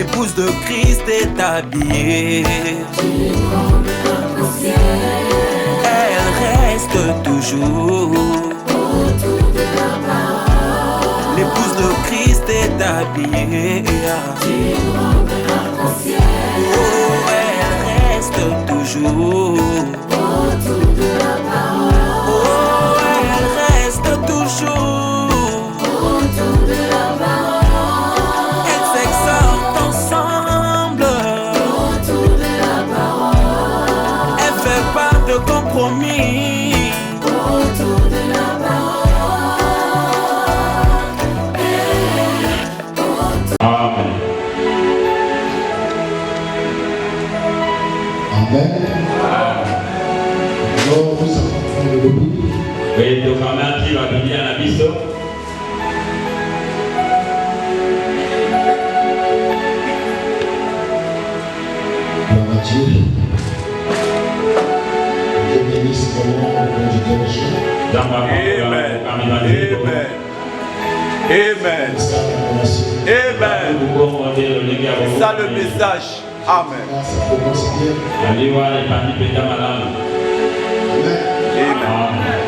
l'épouse de Christ est habillée. Elle reste toujours autour de la parole. L'épouse de Christ est habillée. Oh, elle reste toujours autour de la parole. Oh, elle reste toujours autour de la parole. Elles s'exhortent ensemble autour de la parole. Elle fait pas de compromis autour de la parole. Amen. Amen. Alors, vous savez le début. Oui, donc on a dit la Bible à la biso. Gloire à Dieu. Dieu bénisse ton nom au nom du Dieu. Amen. Amen. Amen. Amen. C'est ça le message. Amen. Ça commence bien. Amen. Amen.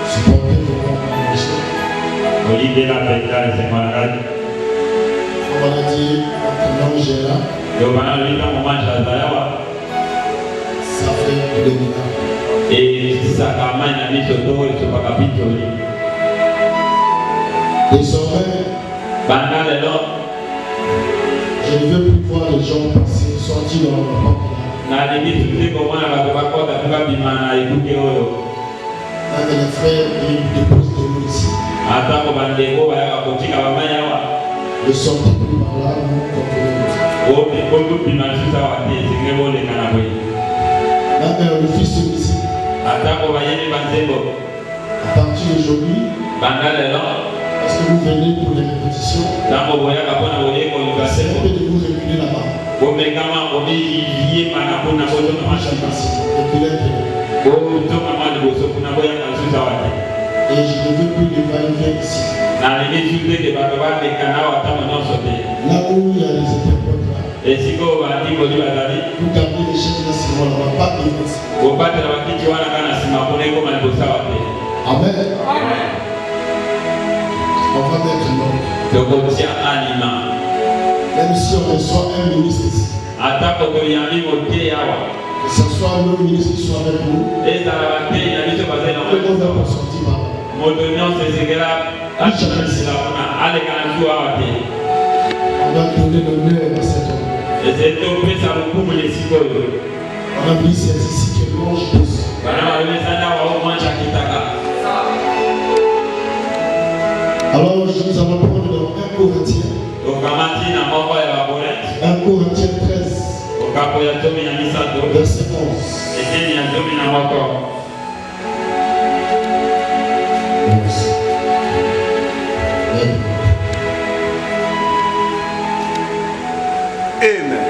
Supportez ton nom dans le chien. Olivier la pétale, c'est malade. On va dire, maintenant j'ai là. Donc, on a lu dans mon match à Zayawa. Ça fait 2 minutes. Et ça a mis sur le dos et sur le capitole. Désormais, Pendant le long, je ne veux plus voir les gens passer, sortir dans leur porte. na limite tu sais comment on va pas faire bimana écouter oyo. Quand les frères ils déposent de l'eau ici, Ata ko bandeko ba ya kotika ba mayawa. ne sortez plus par là, vous comprenez. O pe ko tu bimana sisa wa te singebo le kana boy. Quand le fils de ici, Ata ko ba yeni banzebo. à partir d'aujourd'hui, Pendant le long, est-ce que vous venez pour les répétitions? tango boya ka pona boye ko C'est université. un peu de vous reculer là-bas. Ko mekama ko bi yiye mana pona ko to ma shamba. Reculer un peu. Ko to ma de boso kuna boya ka sisa wa te. Et je ne veux plus les va-et-vient ici. Na limite tu sais que ba ba de kana wa ta mo so te. Là où il y a les interprètes là, Et si ko ba ti ko di ba dali. vous gardez les chefs là, c'est moi, on ne va pas venir ici. Ko ba te ba ti wana kana sima ko ne ko ma bosa wa te. Amen. On va mettre l'ordre. Toko tia anima. Même si on reçoit un ministre ici, Ata ko to yami mo te yawa. que ce soit le ministre qui soit avec nous, Et ça va te yami so ba te na on va pour sortir par là. moto nyonso ezekela achanisila kuna alekana zuwa wate On va donner l'honneur à cet homme. ezetopesa lokumu lesikoyo On a mis c'est ici que l'ange pousse. bana babemesana waomwanca kitaka. Alors nous allons prendre dans 1 Corinthiens, tokamati na moko ya bakorinte 1 Corinthiens 13, okapo ya 17 verset 11. eteni ya 11. Amen.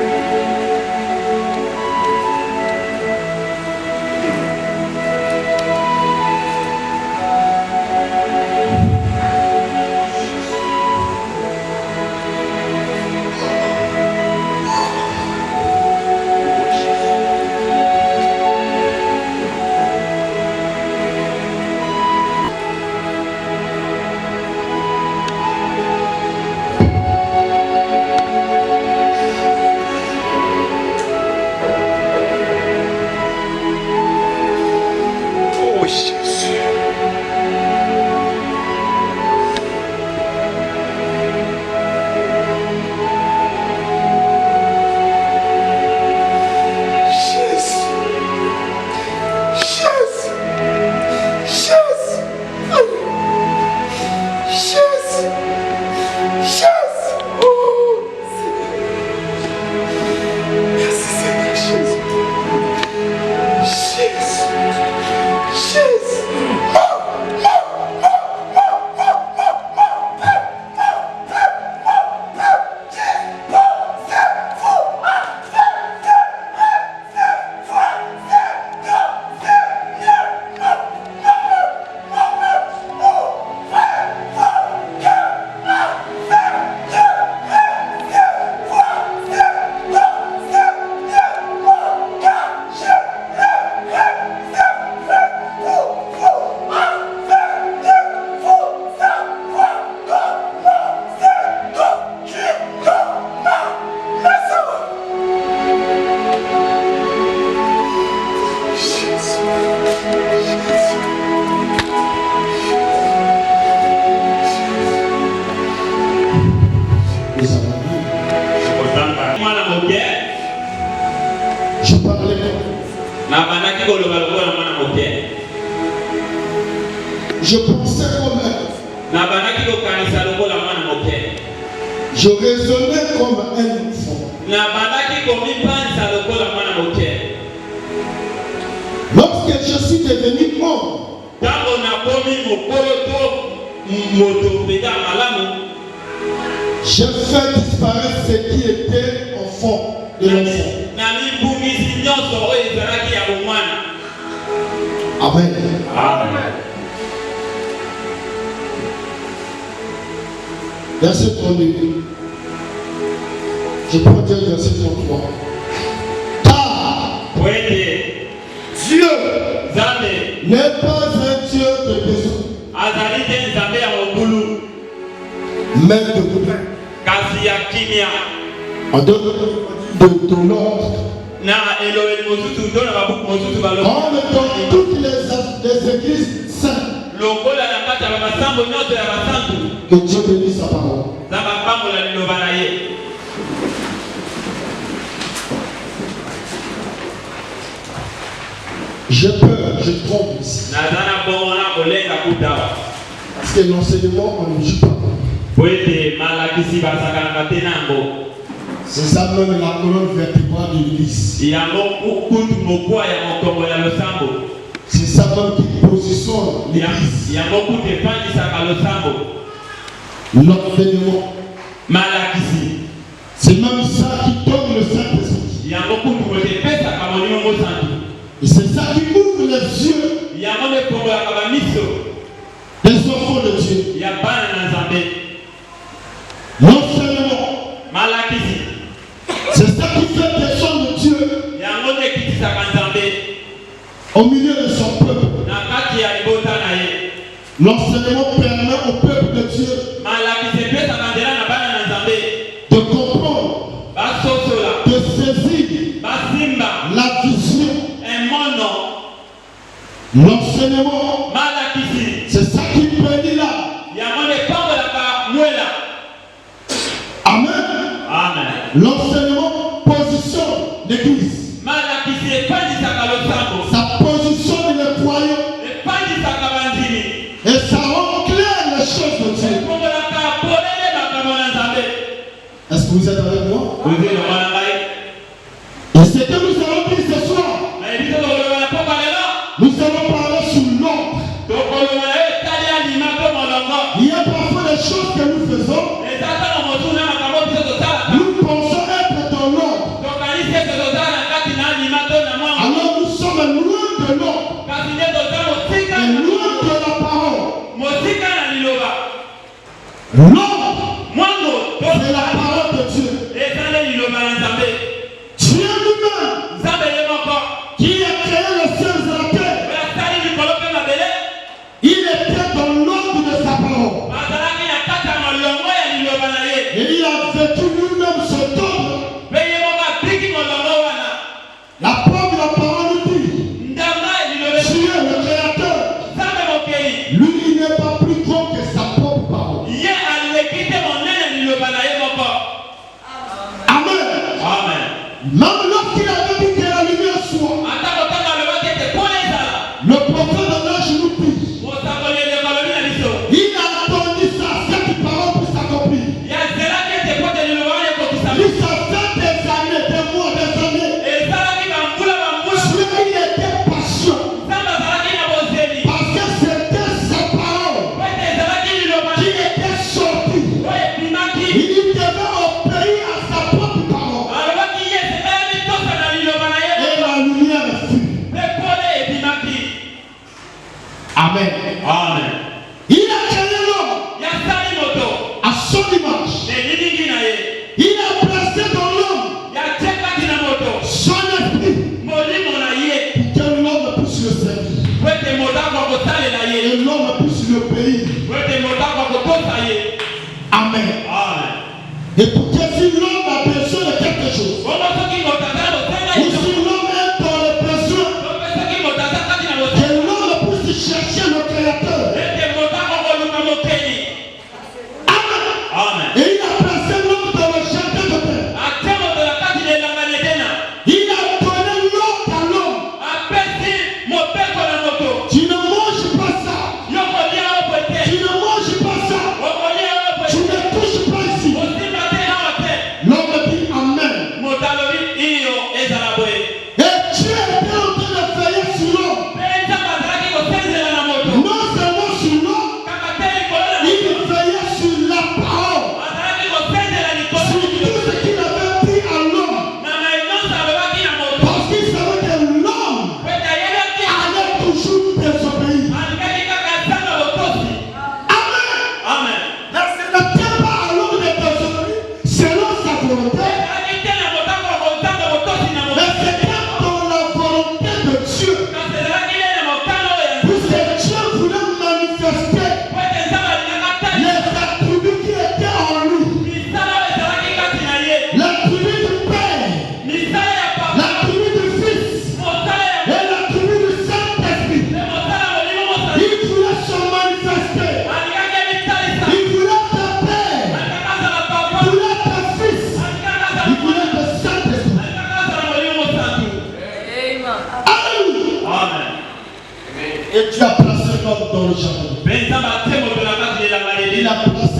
Je pensais comme elle. Je raisonnais comme un enfant. Lorsque je suis devenu homme, j'ai fait disparaître ce qui était enfant de l'enfant. Amen. Amen. Verset 32. Je prends dire verset 33. Car Dieu n'est pas un Dieu de besoin, mais de bonheur. En dehors de l'ordre. Comme dans toutes les églises saintes. Que Dieu bénisse sa parole. J'ai peur, je trompe ici. Parce que l'enseignement, on ne joue pas. C'est ça même la colonne vertébrale de l'église. C'est ça même qui positionne l'église. L'enseignement. C'est même ça qui donne le Saint-Esprit. Et c'est ça qui ouvre les yeux des enfants de Dieu. L'enseignement. C'est ça qui fait descendre de Dieu au milieu de son peuple. L'enseignement permet au peuple de Dieu de comprendre, de saisir la vision. L'enseignement, c'est ça qui bénit là. Amen. Amen. L'enseignement positionne l'église. Ça positionne les croyants. Et ça rend clair les choses de Dieu. Est-ce que vous êtes avec moi? Et c'est que nous allons dire ce soir. Nous allons parler sur l'ordre. Il y a parfois des choses que nous faisons. Nous pensons être dans l'ordre. Alors nous sommes loin de l'ordre. Et loin de la parole. L'ordre, c'est la parole de Dieu. Dieu lui-même, qui a créé les cieux et la terre, il était dans l'ordre de sa parole. Et il a vécu lui-même ce ordre. La preuve de la parole dit, Dieu le créateur, lui il n'est pas plus grand que sa propre parole. Amen. Même lorsqu'il avait dit que la lumière soit, le prophète de l'âge nous dit, il a attendu ça, cette parole pour s'accomplir. Il s'en fait des années, des mois, des années. Dieu, il était patient. Parce que c'était sa parole qui était sortie. Il devait obéir à sa propre parole. Et la lumière fut. Amen. Amen. Il a créé l'homme à son image. Il a placé dans l'homme son esprit pour que l'homme puisse le servir. Et l'homme puisse le payer. Amen. Et pour que si l'homme a besoin de quelque chose, ou si l'homme est dans le besoin, que l'homme puisse chercher le Créateur. Amen. Et il a placé l'homme dans le jardin de terre. Il a donné l'ordre à l'homme. Tu ne manges pas ça.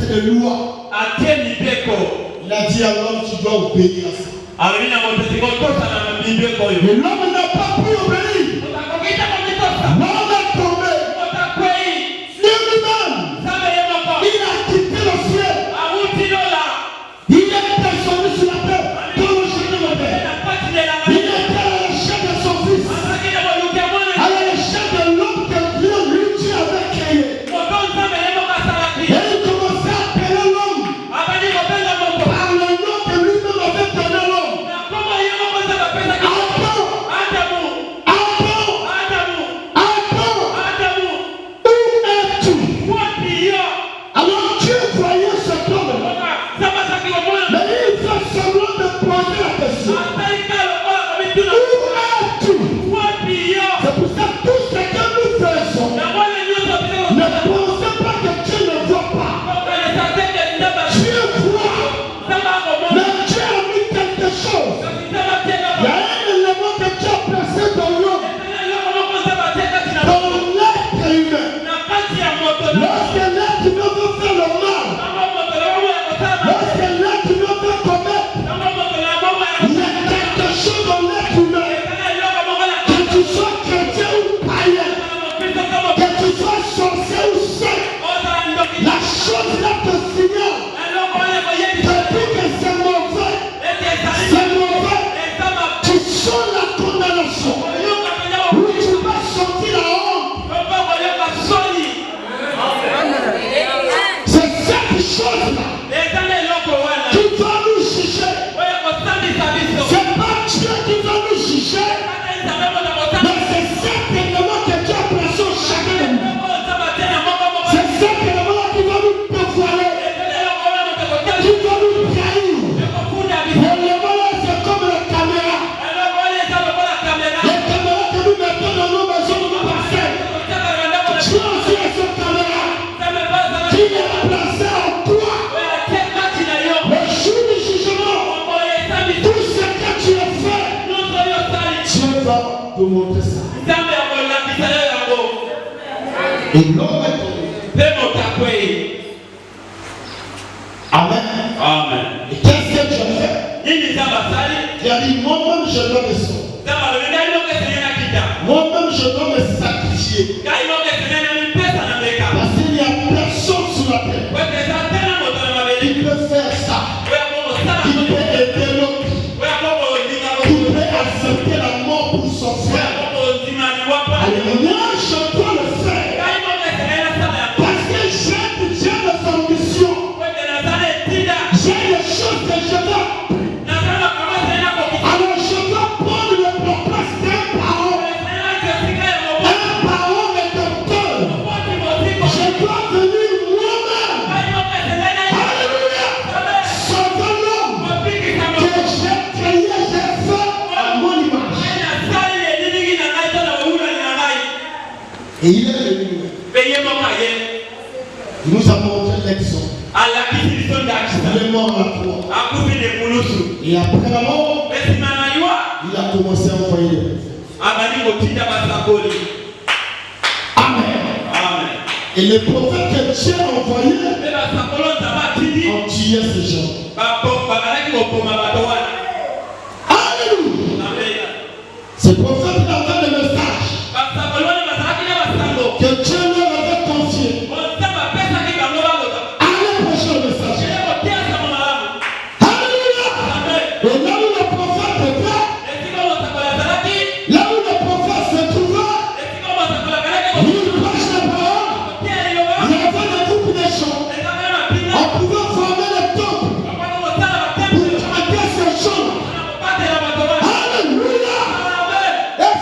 imposé des lois. Il a dit à l'homme, tu dois obéir à ça. Et l'homme n'a pas pu obéir. L'homme est tombé. Dieu lui-même, il a quitté le ciel. Il est descendu sur la terre. Comme le chien de la terre. Il était à la recherche de son fils. À la recherche de l'homme que Dieu lui avait créé. Et il commençait à appeler l'homme par le nom que lui-même avait donné à l'homme. Alors Dieu voyait cet homme. Mais il fait semblant de poser la question. Où es-tu? C'est pour ça que tout ce que nous faisons, ne pensez pas que Dieu ne voit pas. Dieu voit. Mais Dieu a mis quelque chose. Il y a un élément que Dieu a placé dans l'homme. Dans l'être humain. Lorsque l'être humain veut faire le mal, lorsque l'être humain veut commettre, il y a quelque chose dans l'être humain. Que tu sois chrétien ou païen, que tu sois sorcier ou saint, la chose là te signale. Te dit que c'est mauvais. Tu sens la condamnation. Où tu vas sortir la honte. C'est cette chose-là qui va nous juger. C'est pas Dieu qui va nous juger, mais c'est cet élément que Dieu a placé au chacun de nous. C'est cet élément-là qui va nous dévoiler, qui va nous trahir. L'élément-là, c'est comme la caméra. Les caméras que nous mettons dans nos maisons, dans nos parcelles. Dieu aussi a cette caméra qui est placée en toi. Le jour du jugement, tout ce que tu as fait, Dieu va te montrer ça. Et l'homme est tombé. Amen. Et qu'est-ce que tu as fait? Il a dit, moi-même je dois me sauver. Moi-même je dois me sacrifier. Parce qu'il n'y a personne sur la terre qui peut faire ça. Qui peut aider l'autre. Qui peut accepter la mort pour son frère. Alléluia, je dois le faire. Parce que j'ai des ambitions. J'ai des choses que je veux. Alors je dois prendre la place d'un parent. Un parent est docteur. Je dois venir moi-même. Alléluia. Sauver l'homme que j'ai créé, j'ai fait à mon image. Et il est venu. Il nous a montré l'exemple. Il est mort à la croix. Et après la mort, il a commencé à envoyer les Amen. Et les prophètes que Dieu a envoyés ont tué ces gens. Alléluia. Ces prophètes avaient le message que Dieu leur avait confié. Allez prêcher le message. Alléluia. Et là où le prophète était, là où le prophète se trouvait, il prêche la parole. Il y avait des groupes de chants. On pouvait former le temple pour chanter ces chants. Alléluia. Et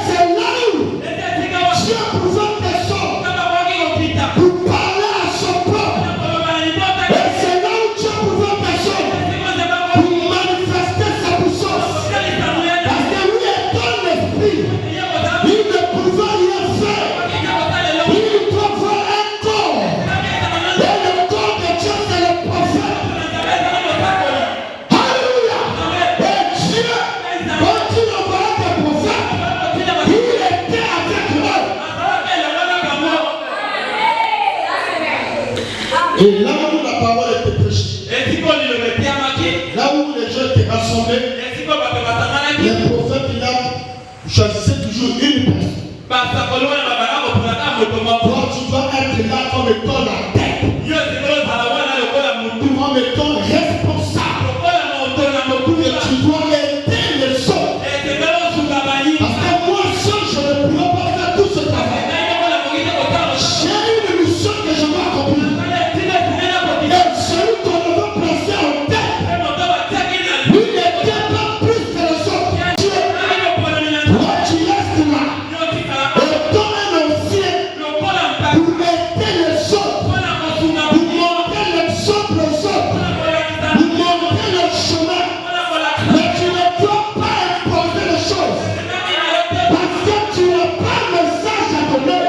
mettant la tête, en mettant responsable, que tu dois aider les autres. Parce que moi seul, je ne pourrais pas faire tout ce travail. J'ai une mission que je dois accomplir. Et celui qu'on veut placer en tête, lui n'était pas plus que les autres. Toi, tu restes là. Et donne un ancien pour aider les autres, pour montrer l'exemple aux autres, pour montrer le chemin. Mais tu ne dois pas imposer les choses. Parce que tu n'as pas de message à donner.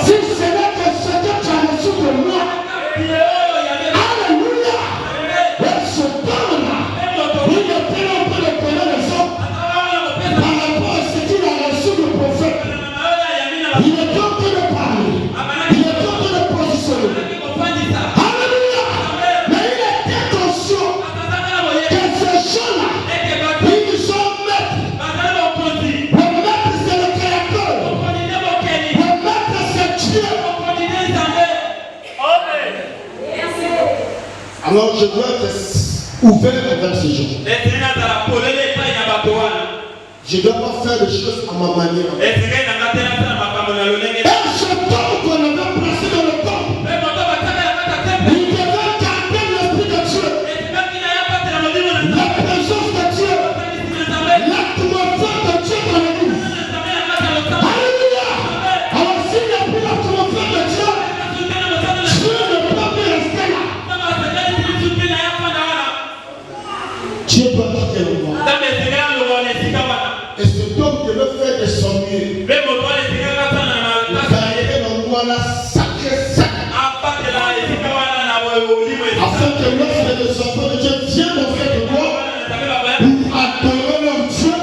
Si ce n'est que ce que tu as reçu de moi. Alléluia. Et ce homme-là, il était en train de connaître les autres par rapport à ce qu'il a reçu du prophète. Il est en train de parler. Il est en train de positionner. Alléluia. Mais il était conscient que ces gens-là, ils sont maîtres. Le maître, c'est le créateur. Le maître, c'est Dieu. Alors je dois être ouvert envers ces gens. Je ne dois pas faire les choses à ma manière. Et ce temps qu'on avait placé dans le temple, il devait garder l'esprit de Dieu, la présence de Dieu, l'atmosphère de Dieu dans l'église. Alléluia. Alors s'il n'y a plus l'atmosphère de Dieu, Dieu ne peut plus rester là. Dieu doit quitter le monde. Et cet homme devait faire des sommiers. Il fallait l'endroit-là sacré, sacré. Afin que lorsque les enfants de Dieu viennent auprès de moi pour adorer leur Dieu,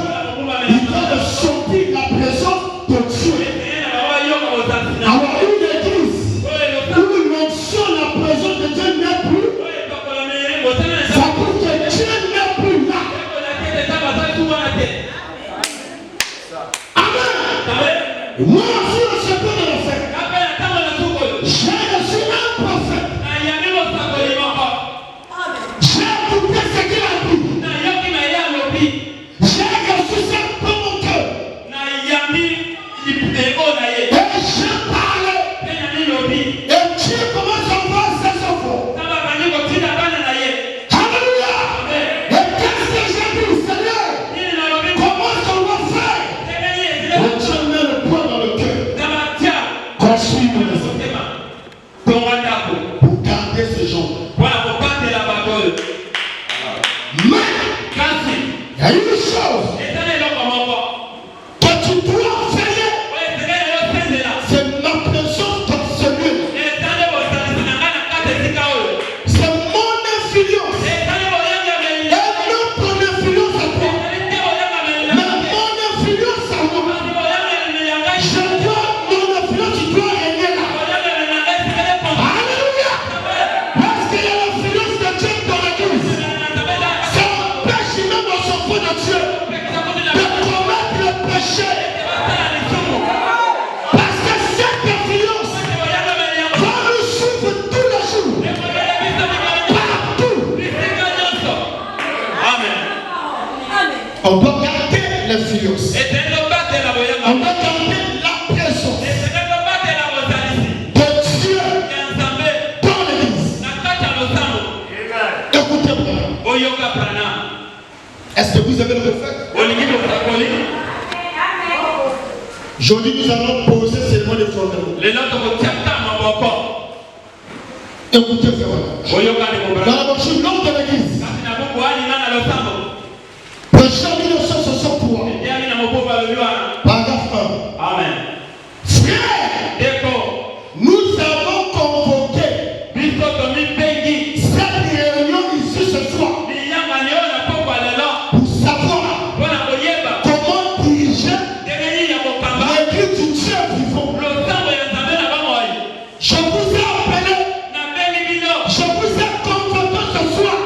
ils doivent sentir la présence de Dieu. Alors une église où l'onction, la présence de Dieu n'est plus, ça prouve que Dieu n'est plus là. Amen. Moi aussi, je suis pas de le faire. J'ai reçu un prophète. J'ai écouté ce qu'il a dit. J'ai reçu ça dans mon cœur. Et j'ai parlé. Et Dieu commence à voir ses enfants. Alléluia. Et qu'est-ce que j'ai dit, Seigneur? Comment est-ce qu'on va faire? Et Dieu met le poids dans le cœur. Construire une maison. Pour garder ces gens. Mais il y a une chose que tu dois faire, c'est ma présence dans ce lieu. C'est mon influence. Et non ton influence à toi. Mais mon influence à moi. Je dois, mon influence, tu dois régner là. Alléluia. Parce qu'il y a l'influence de Dieu dans l'église. Ça empêche même aux enfants de Dieu de commettre le péché. Parce que cette influence va nous suivre tous les jours. Partout. On doit garder l'influence. On doit garder la présence de Dieu dans l'église. Écoutez-moi. Est-ce que vous avez le fait? Aujourd'hui, nous allons poser ces mots de fondement. Écoutez, frère. Dans la voiture, l'homme de l'église. Pécheur 1963. Paragraphe 1. Amen. Frère, nous avons convoqué cette réunion ici ce soir pour savoir comment diriger l'église du Dieu vivant. Je vous ai appelé, je vous ai convoqué ce soir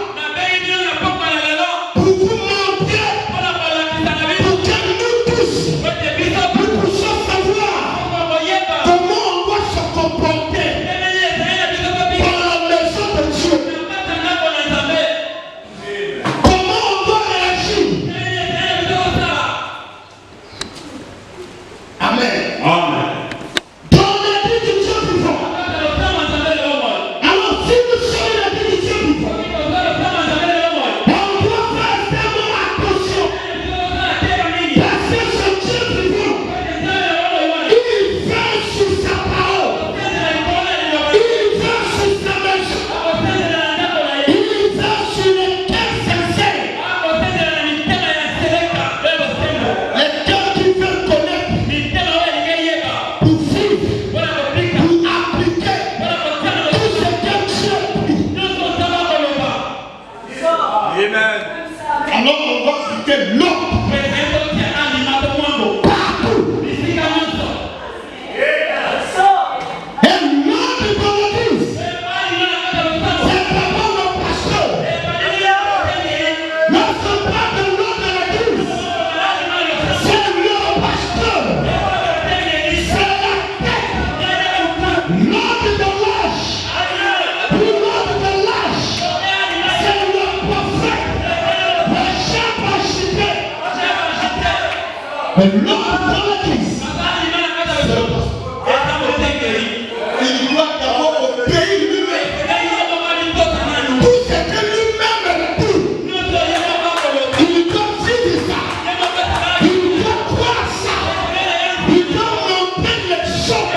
et l'autre. Partout. Et l'autre dans l'église. C'est d'abord le pasteur. Non, c'est pas de l'autre de l'église. C'est le pasteur. C'est la tête. L'autre de l'âge. Puis l'autre de l'âge. C'est le prophète. Le chef architecte. Mais l'autre de l'église. C'est le pasteur. Il doit d'abord obéir lui-même. Tout ce que lui-même dit. Il doit vivre ça. Il doit croire ça. Il doit montrer les choses.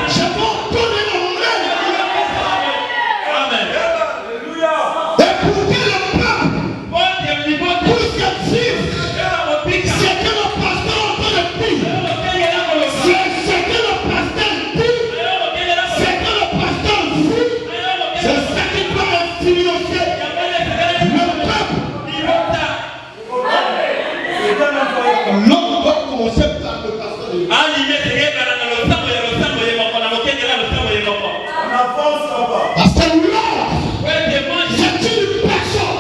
Je vais donner le même. Et pour que le peuple puisse vivre ce que le pasteur entend de dire. C'est ce que le pasteur dit. C'est que le pasteur vit. C'est ce qui doit influencer le peuple. L'homme doit commencer par le pasteur. Parce que l'homme, c'est une personne.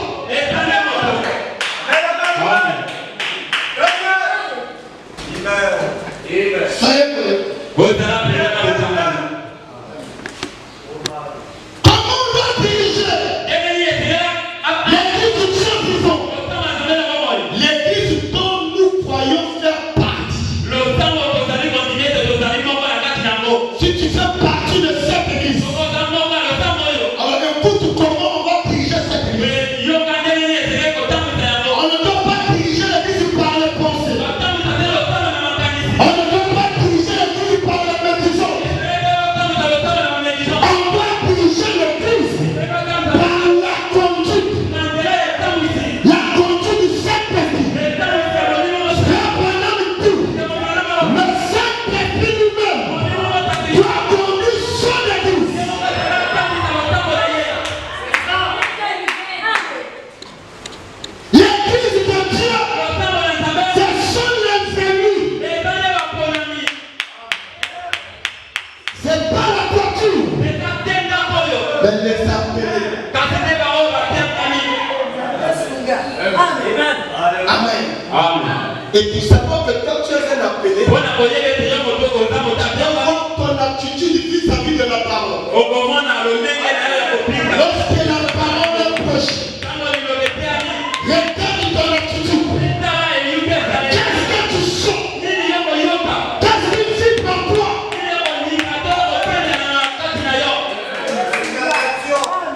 Comment on doit diriger l'église du Dieu vivant? L'église dont nous croyons faire partie. Si tu fais partie de cette église, alors écoute comment on va diriger cette église. On ne doit pas diriger l'église par les pensées. On ne doit pas diriger l'église par la maîtrisation. On doit diriger l'église par la conduite. La conduite du Saint-Esprit. Abraham dit, le Saint-Esprit lui-même doit conduire son église. L'église de Dieu, ce sont les ennemis. C'est pas la voiture, mais les appelés. Amen. Et tu sais pas que quand tu es un appelé, ton attitude vis-à-vis de la parole. Lorsque la parole est proche, regarde ton attitude. Qu'est-ce que tu sens? Qu'est-ce qui vibre en toi?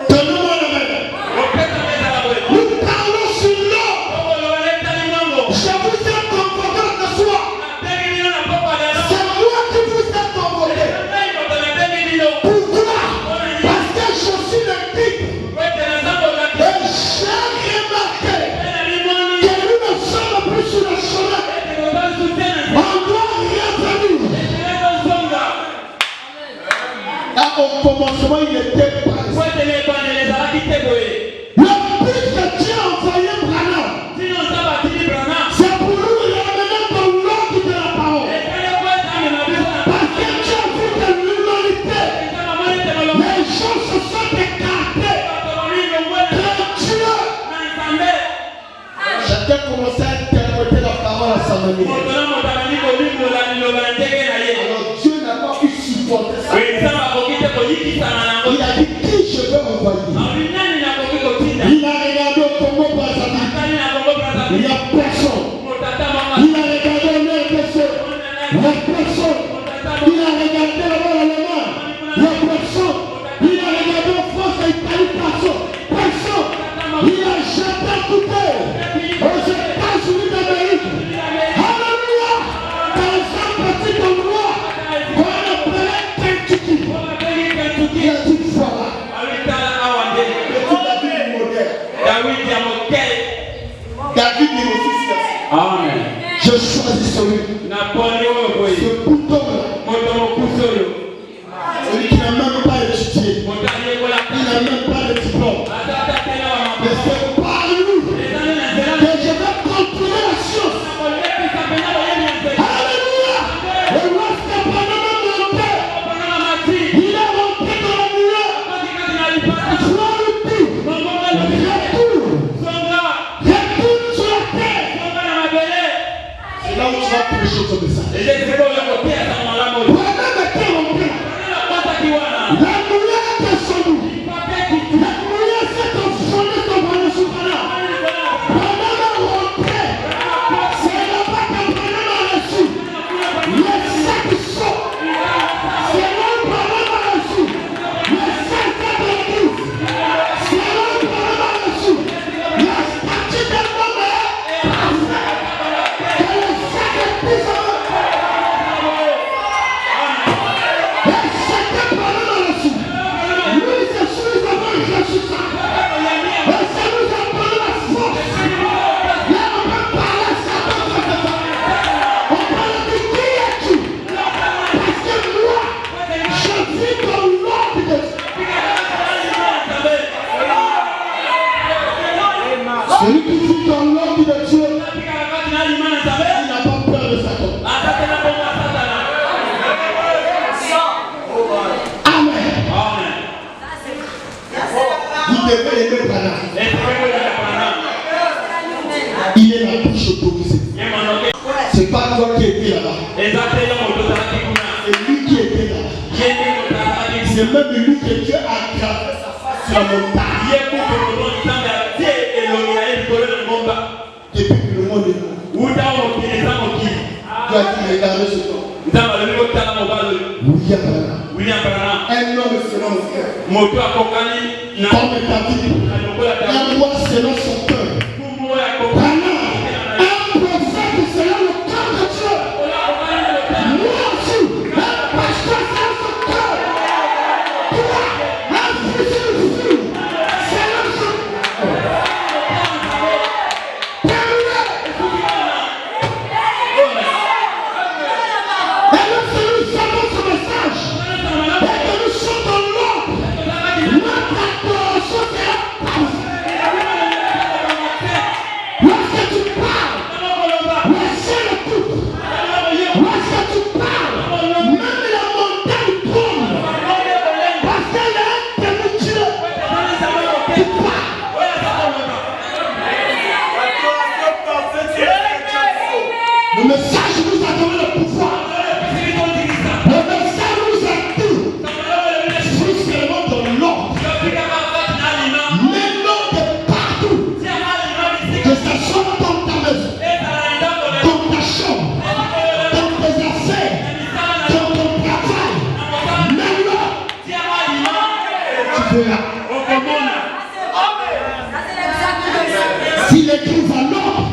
Donnez-moi le même. Nous parlons sur l'eau. Je vous ai convoqué ce soir. C'est moi qui vous ai convoqué. Pourquoi? Parce que je suis le type. Et j'ai remarqué que nous ne sommes plus sur le chemin. On doit revenir. Là, au commencement, il était pas. Le but que Dieu a envoyé Branham, c'est pour nous ramener dans l'ordre de la parole. Parce que Dieu a vu que l'humanité, les gens se sont écartés de Dieu. Chacun commençait à interpréter la parole à sa manière. Alors Dieu n'a pas pu supporter ça. Il a dit qui je veux envoyer. Il a regardé au Congo Brazzaville. Il n'y a personne. Il a regardé au RDC. Il n'y a personne. Il a regardé au Allemagne. Il n'y a personne. Il a regardé en France et Italie. Personne. Il a jeté tout aux États-Unis d'Amérique. Alléluia. Dans un petit endroit qu'on appelait Kentucky. Il a dit voilà. David dit aussi ça. Amen. Je choisis celui. Ce bouton-là. Celui qui n'a même pas étudié. Il n'a même pas de diplôme. Mais c'est par lui que je vais sorti de Dieu, il n'a pas peur de Satan. Amen. Vous devez aimer Branham. Il est la bouche autorisée. C'est pas toi qui étais là-bas. C'est lui qui était là. C'est même lui que Dieu a gravé sa face sur la montagne. Depuis que le monde est mort. Tu as dit, regardez ce temps. William Branham. Un homme selon le cœur. Comme David. Un roi selon son cœur. Branham. Un prophète selon le cœur de Dieu. Moi aussi. Un pasteur selon son cœur. Toi. Un futur selon son cœur. Le message nous a donné le pouvoir. Le message nous a dit, si seulement dans l'ordre, mais non de partout, que ce soit dans ta maison, dans ta chambre, dans tes affaires, dans ton travail, maintenant, tu verras. Si l'église a l'ordre,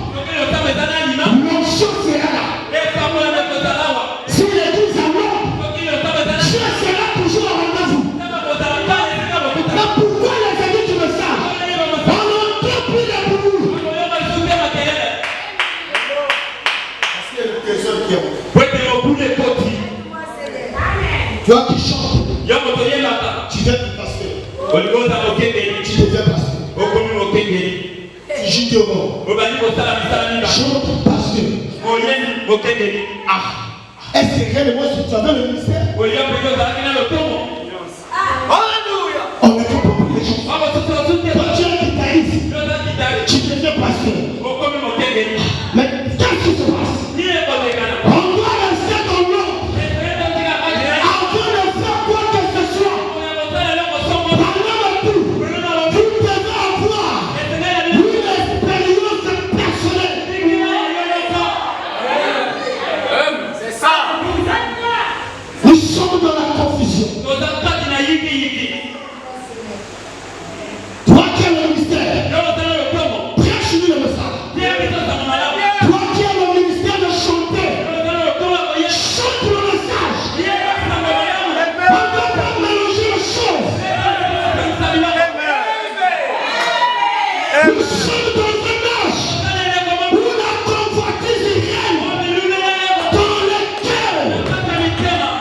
l'onction sera là. Si l'église a l'ordre, Dieu sera toujours en rendez-vous. Mais pourquoi les amis du message, on n'entend plus les bruits? Parce qu'il y a une question qui est. Toi qui chantes, tu deviens pasteur. Tu deviens pasteur. Tu joues au monde. Chante pasteur. Ah, est-ce que réellement si tu avais le ministère? Alléluia. On ne fait pas pour les gens. Quand tu es un guitariste, tu deviens pasteur. Mais qu'est-ce qui se passe? On doit rester dans l'ordre. Avant de faire quoi que ce soit, pendant le tout, vous devez avoir une expérience personnelle. Nous sommes dans la confusion. Toi qui as le ministère, prêche-lui le message. Toi qui as le ministère de chanter, chante le message. On ne doit pas mélanger les choses. Nous sommes dans un âge où la convoitise règne dans les cœurs.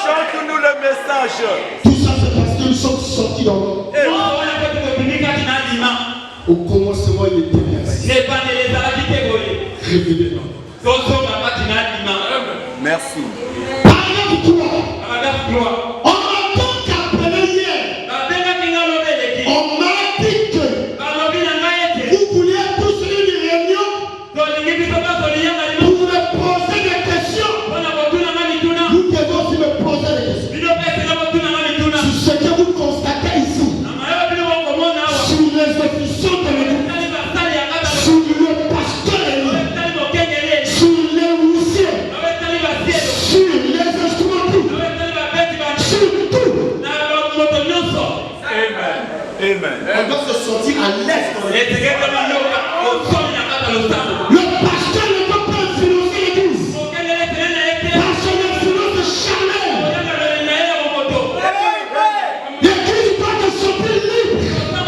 Chante-nous le message. Tout ça c'est parce que nous sommes sortis dans l'ordre. Au commencement il était bien. Révélez-nous. Merci. Paragraphe 3. On entend qu'après hier, on m'a dit que vous vouliez tous une réunion pour me poser des questions. Vous devez aussi me poser des questions. Sur ce que vous constatez ici, sur les officiaux de l'église, sur le pasteur de l'église, sur les huissiers, sur les instrumentistes, sur tout. Amen. On doit se sentir à l'aise dans l'église. Le pasteur ne peut pas influencer l'église par son influence charnelle. L'église doit se sentir libre. La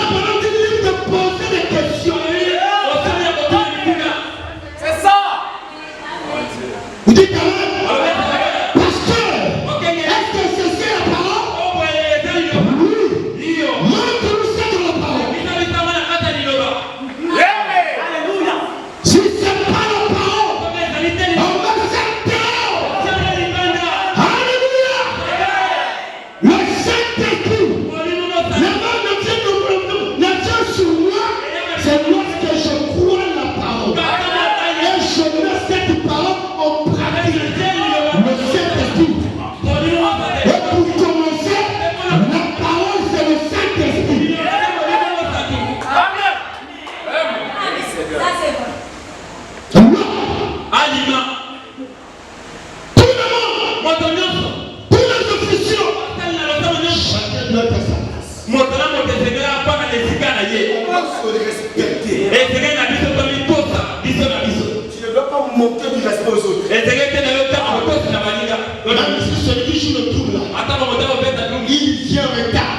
parole dit libre de poser des questions. C'est ça. Vous dites quand même, pasteur, est-ce que c'est la parole? Oui. Montre-nous ça dans la parole. Comment se respecter? Tu ne dois pas montrer du respect aux autres. Même si celui qui joue le tour là, il vient en retard.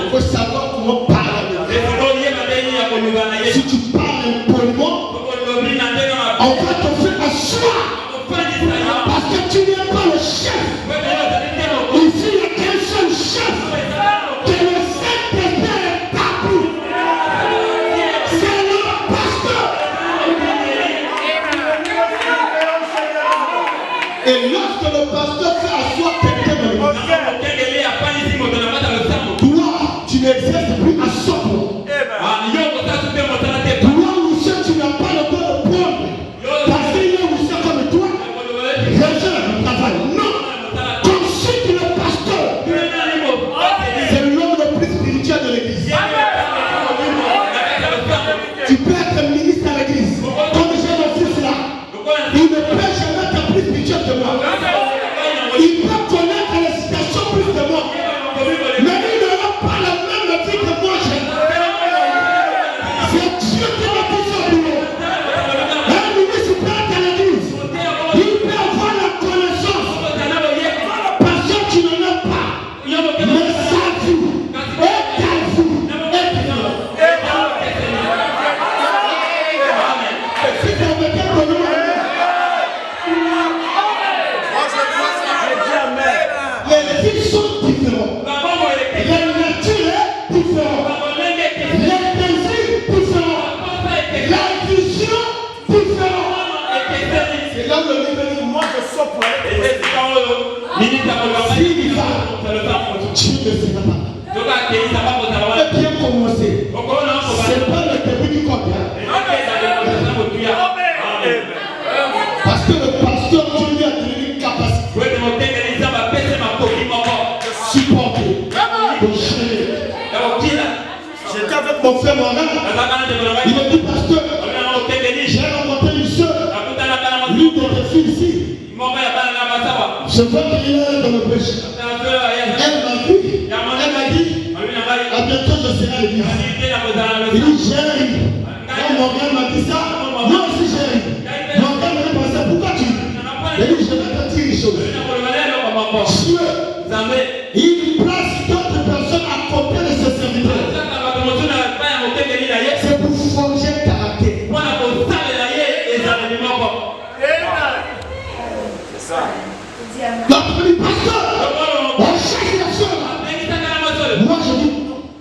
Il faut savoir comment parler. Si tu parles impoliment, on va te faire asseoir. Parce que tu n'es pas le chef. Ici, il y a qu'un seul chef. Que le Saint-Esprit est partout. C'est le pasteur. Et lorsque le pasteur fait asseoir quelqu'un dans le toi, tu n'exerces plus à sopre. Toi, Michel, tu n'as pas le droit de prendre. Parce qu'il est Michel comme toi. Rejeune le travail. Non. Consulte le pasteur. C'est l'homme le plus spirituel de l'église. Tu peux être ministre à l'église. Comme j'ai mon fils là. Il ne peut jamais être plus spirituel que moi. Il peut connaître les situations plus que moi. Mais il n'aura pas la même vie que moi j'ai. C'est Dieu qui m'a dit ça pour moi. Un ministre peut être à l'église. Il peut avoir la connaissance. Parce que tu n'en as pas. Mais sa vie est ta vie. Si ça me fait les vies sont différentes. La nature est différente. Les désirs différents. La vision différente. C'est là où le livre dit, moi je sors pour aller. S'il va, Dieu ne sera pas. Et bien commencer. C'est pas le début du compte. Parce que le pasteur Dieu lui a donné une capacité de supporter, de gérer. J'étais avec mon frère Mohamed. Il m'a dit, pasteur, j'ai rencontré une soeur, l'une de tes filles ici. Je vois qu'il est dans le péché. Elle m'a dit, à bientôt je serai à l'église. Il dit, j'ai ri. Quand Morgan m'a dit ça, moi aussi j'ai ri. Morgan m'a pensé, pourquoi tu ris? Il dit, je vais te dire une chose. Dieu, il place d'autres personnes à côté de ses serviteurs. C'est pour forger le caractère. C'est ça. L'autre dit, pasteur, on cherche la soeur. Moi je dis,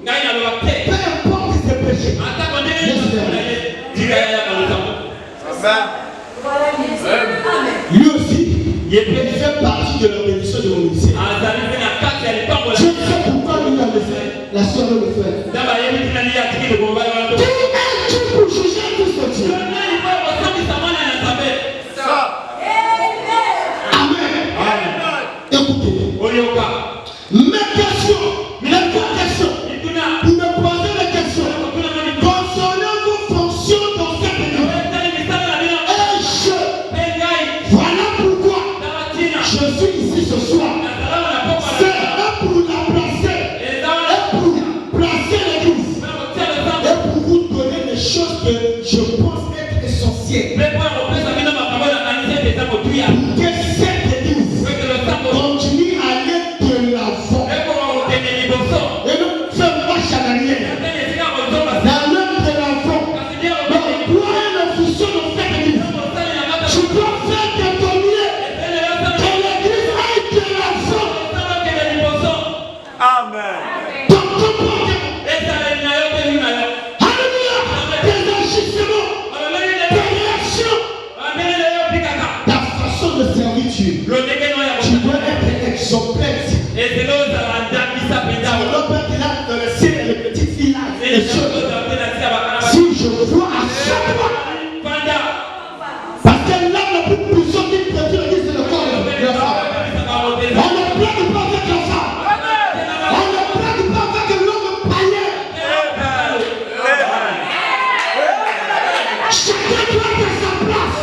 peu importe ses péchés. Lui aussi, il fait partie de la bénédiction de mon ministère. Je sais pourquoi lui a laissé la soeur de le faire. Qui es-tu pour juger tout ce Dieu? Amen. Écoutez, mes questions, vous me posez les questions concernant vos fonctions dans cette église. Voilà pourquoi je suis ici ce soir. C'est pour la placer, pour placer l'église, et pour vous donner les choses que je pense être essentielles. Que cette église continue à aller de l'avant et ne fait marche en arrière. D'aller de l'avant. Donc, toi et le fusion dans cette église, tu dois faire de ton mieux que l'église aille de l'avant. Amen. Ton comportement. Alléluia. Tes agissements. Tes réactions. Ta façon de servir Dieu. Tu dois être exemplaire. Le père qui a dans le ciel et les petites filles là, les choses. Si je vois à chaque fois, parce que l'homme le plus puissant qui peut dire l'église, c'est le corps de la femme. On ne blague pas avec la femme. On ne blague pas avec l'homme païen. Chacun doit être à sa place.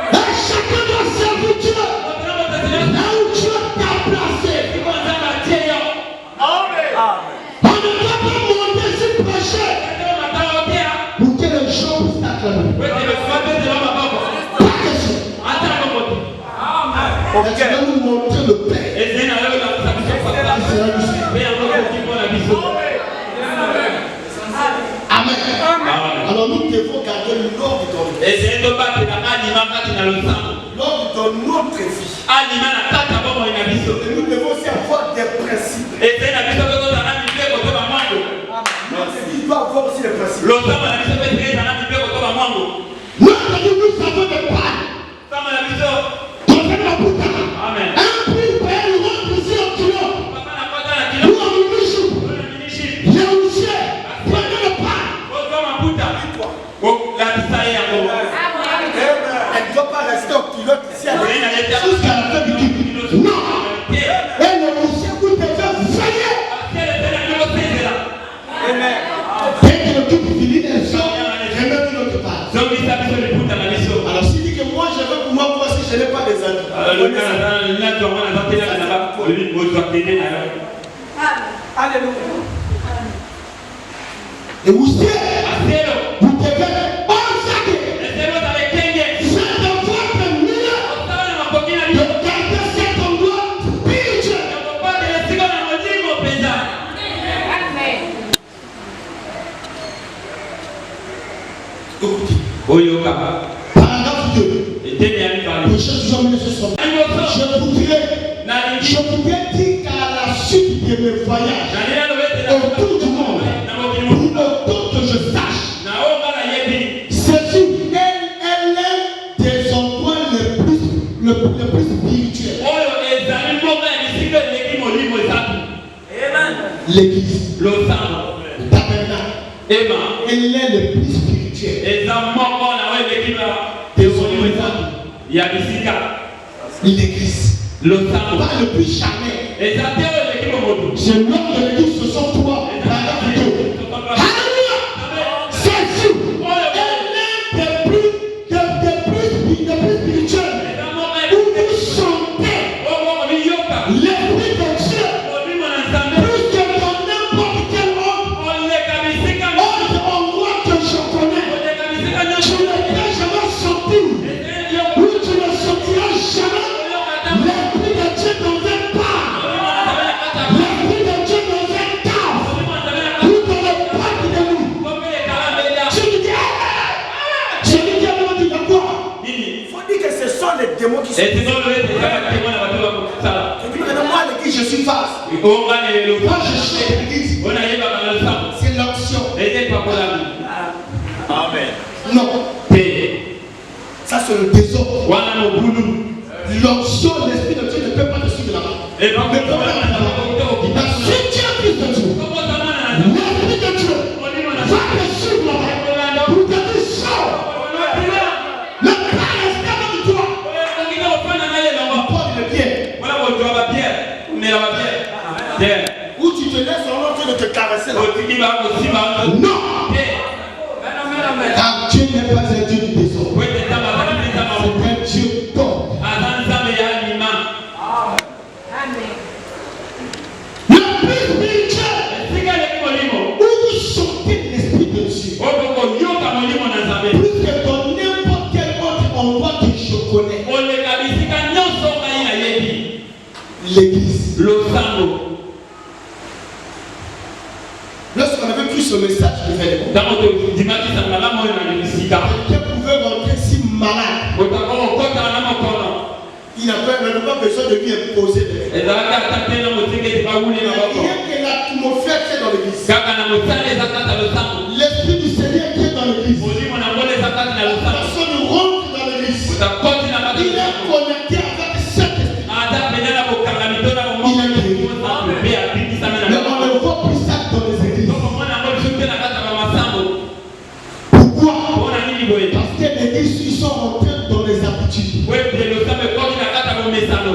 Et chacun doit servir Dieu là où Dieu t'a placé. sera ici. Amen. Alors nous devons garder l'ordre de notre vie. Et nous devons aussi avoir des principes. Il doit avoir aussi des principes. Notre Dieu, nous savons des pas. Amen. Un prix payé, nous rentre ici au kilo. Nous en ministre. Les routiers, prenez le pas. Elle ne doit pas rester au pilote ici jusqu'à la fin du culte. Non. Et le routier, vous devez veiller. Amen. Dès que le culte finit, elle sort, remet notre part. Alors s'il dit que moi je veux pour moi parce que je n'ai pas des amis. Alléluia. Et vous savez, vous devez enseigner. Faites de votre mieux de garder cet endroit spirituel. Oyoka. Paragraphe 2. Prochain Je voudrais dire qu'à la suite de mes voyages autour du monde, pour que je sache, ceci est l'un des endroits les plus spirituels. L'église, le tabernacle, elle est le plus spirituel. L'église, pas le plus charnel. C'est l'homme de l'église, ce sont toi. Alléluia! Ceci est l'un des plus spirituels. Où vous chantez l'esprit de Dieu plus que dans n'importe quel autre endroit que je connais. Tu ne peux jamais sortir. Où tu ne sortiras jamais. L'esprit de Dieu dans un pas. L'esprit de Dieu dans un tas. Ou dans le parc de nous. Tu me dis, je me dis, il y a quoi? Il faut dire que ce sont les démons qui sont. Moi, l'église, je suis face. Moi, je suis l'église. C'est l'onction. Amen. Non. Ça, c'est le désordre. L'onction, l'esprit de Dieu ne peut pas te suivre là-bas. Mais quand même, si tu es fils de Dieu, l'esprit de Dieu va te suivre là-bas. Pour te dire sors. Ne pas rester avec toi. Paul le pied. Où tu te laisses en train de te caresser là. Non. Car Dieu n'est pas un Dieu du désordre. C'est un Dieu d'ordre. Le plus spirituel, où vous chantez l'esprit de Dieu, plus que dans n'importe quel autre endroit que je connais. L'église. Lorsqu'on avait pris ce message, quelqu'un pouvait rentrer si malade. Il n'avait même pas besoin de lui imposer des choses. Rien que l'atmosphère qui est dans l'église. L'esprit du Seigneur qui est dans l'église. Personne rentre dans l'église. Il est connecté avec cet esprit. Mais on ne voit plus ça dans les églises. Pourquoi? Parce que l'église, ils sont rentrés dans les habitudes.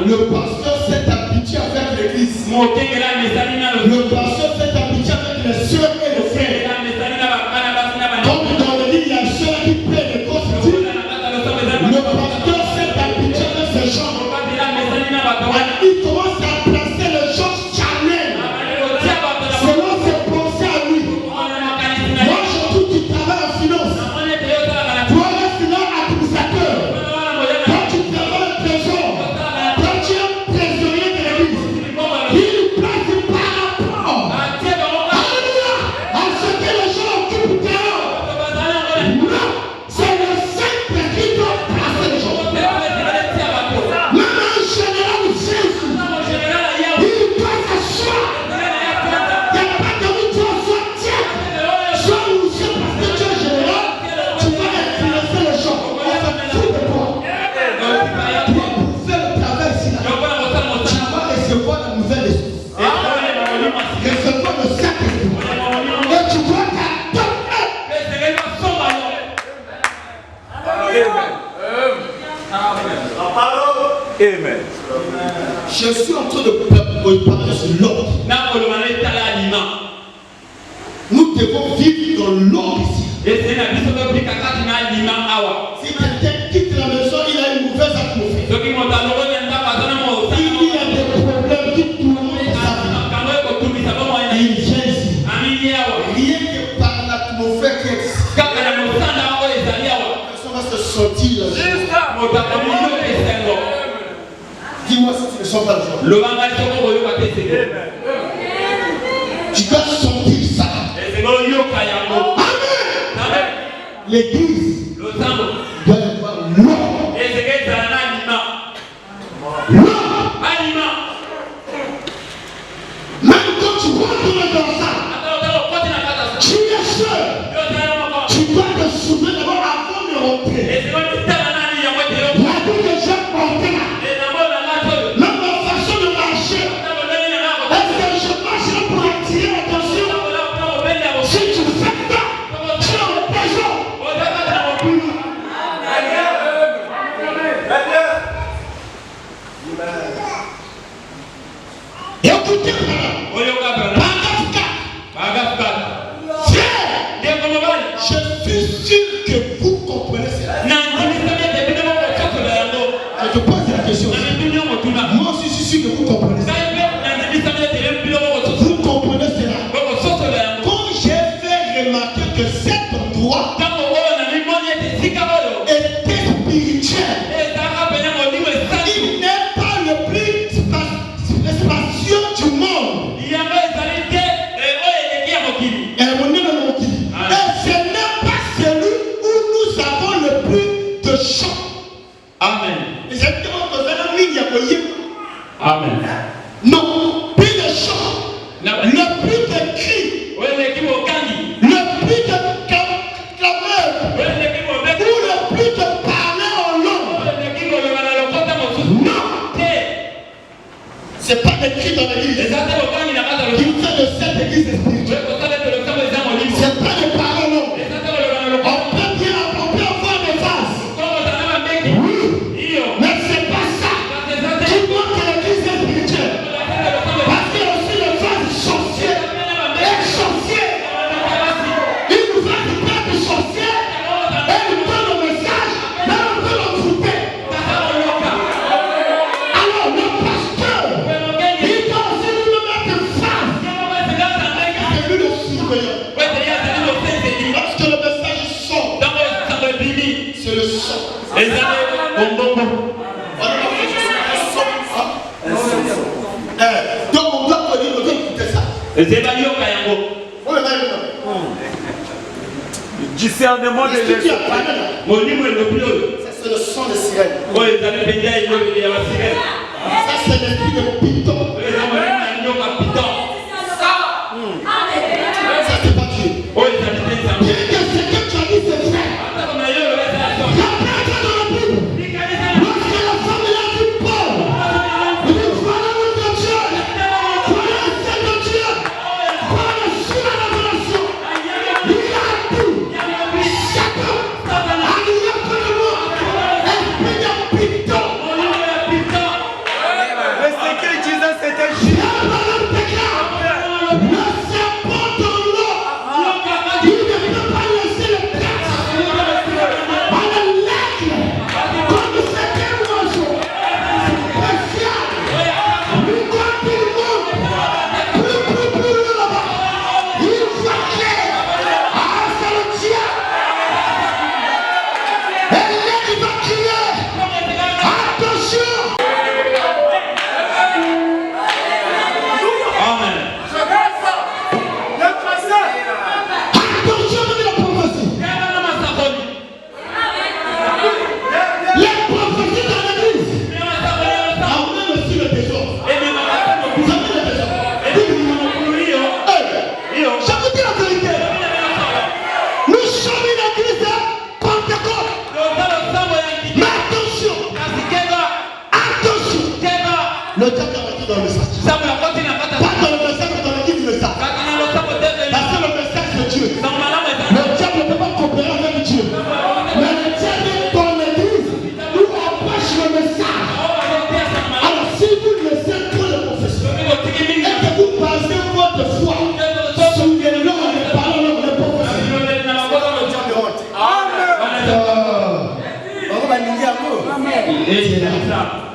Le pasteur s'est habitué avec l'église. Le pasteur s'est habitué avec les soeurs et les frères. Comme dans l'église, il y a un soeur qui paie les costumes. Le pasteur s'est habitué avec ces gens. Il commence à placer les choses charnelles selon ses pensées à lui. Moi, je trouve qu'il travaille en finance. Toi, reste là administrateur. Quand tu travailles au trésor, quand tu es trésorier de l'église, il place une sur l'ordre. Nous devons vivre dans l'ordre ici. Si quelqu'un quitte la maison, il a une mauvaise atmosphère. Il y a des problèmes qui tournent sa vie. Il vient ici. Rien que par l'atmosphère qui est ici. Personne va se sentir là. Dis-moi si tu ne sens pas le joie. Tu dois sentir ça. Amen. L'église doit avoir l'ordre. Même quand tu rentres dans ça, tu es seul. Tu dois te souvenir d'abord avant de rentrer. La vie que j'ai portée là, même la façon de marcher, est-ce que je marche pour attirer l'attention? Si tu fais ça, tu es en prison. Et écoutez, je suis sûr que vous comprenez cela. Je pose la question. Moi aussi, je suis sûr que vous comprenez cela. Vous comprenez cela. Quand j'ai fait remarquer que cet endroit était spirituel, il n'est pas le plus spacieux du monde. Et ce n'est pas celui où nous avons le plus de chants. Amen. Amen. Non, plus de chants, le plus de cris, le plus de clameurs, ou le plus de parler en langue. Non, c'est pas des cris dans l'église. Qui fait de cette église spirituelle. C'est pas des paroles en langue. On peut avoir des vases. Oui, mais c'est pas ça. Qui montre que l'église est spirituelle. Parce qu'il y a aussi le vase sorcier. Et sorcier. Il nous va du peuple sorcier. Et il donne le message. Mais on peut l'envoûter. Alors le pasteur, il doit aussi nous mettre une phrase. C'est lui le surveillant. Lorsque le message sort, c'est le son. Donc on doit connaître, on doit écouter ça. On le met maintenant. Discernement de Ce qui l'esprit. apparaît là, ça, c'est le son de sirène. Ça c'est l'esprit de python. Ça c'est pas Dieu. Bien que ce que tu as dit c'est vrai. Il y a plein de dans la Bible. Lorsque la femme il a dit Paul, il dit voilà l'homme de Dieu, voilà le Seigneur de Dieu, voilà le sur la révélation. Il a tout. Chacun, alléluia pour le monde. Esprit de python. Mais ce qu'il disait,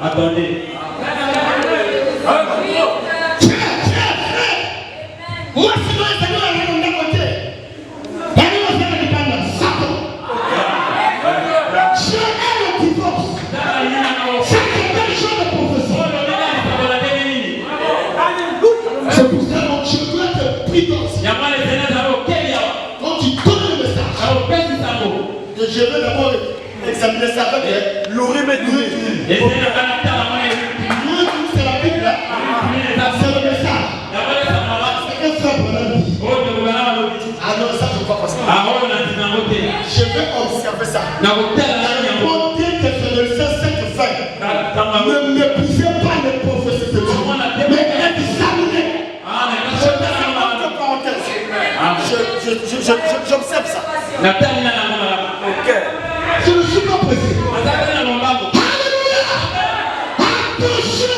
Attendez. Moi, sinon, les amis, on est à côté. D'ailleurs, on vient de parler de Satan. Je hais le divorce. C'est quelque chose de professeur. C'est pour ça que je dois te prier. Quand tu donnes le message, je vais d'abord examiner ça avec l'oreille médouée. C'est la Bible là. C'est le message. C'est un frère pour la vie. Ah non, ça je ne crois pas ça. Je vais observer ça. Pour dire que c'est le Saint-Saint fin. Ne méprisez pas les prophéties de Dieu. Mais examinez. Je fais une parenthèse. J'observe ça. Ok. Je ne suis pas pressé. Alléluia. Attention.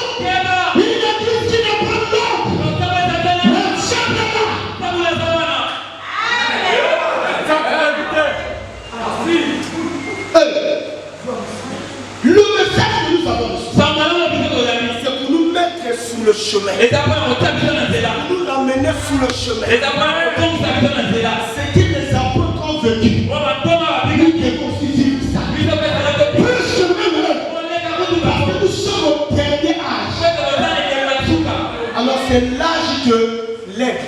Une église qui n'a pas d'ordre. Le message que nous avons reçu, c'est pour nous mettre sur le chemin. Pour nous l'amener sur le chemin. Ce qui les a peu convaincus. Nous devons suivre ça. Plus chemin maintenant. Parce que nous sommes au dernier âge. Alors c'est l'âge de l'aigle.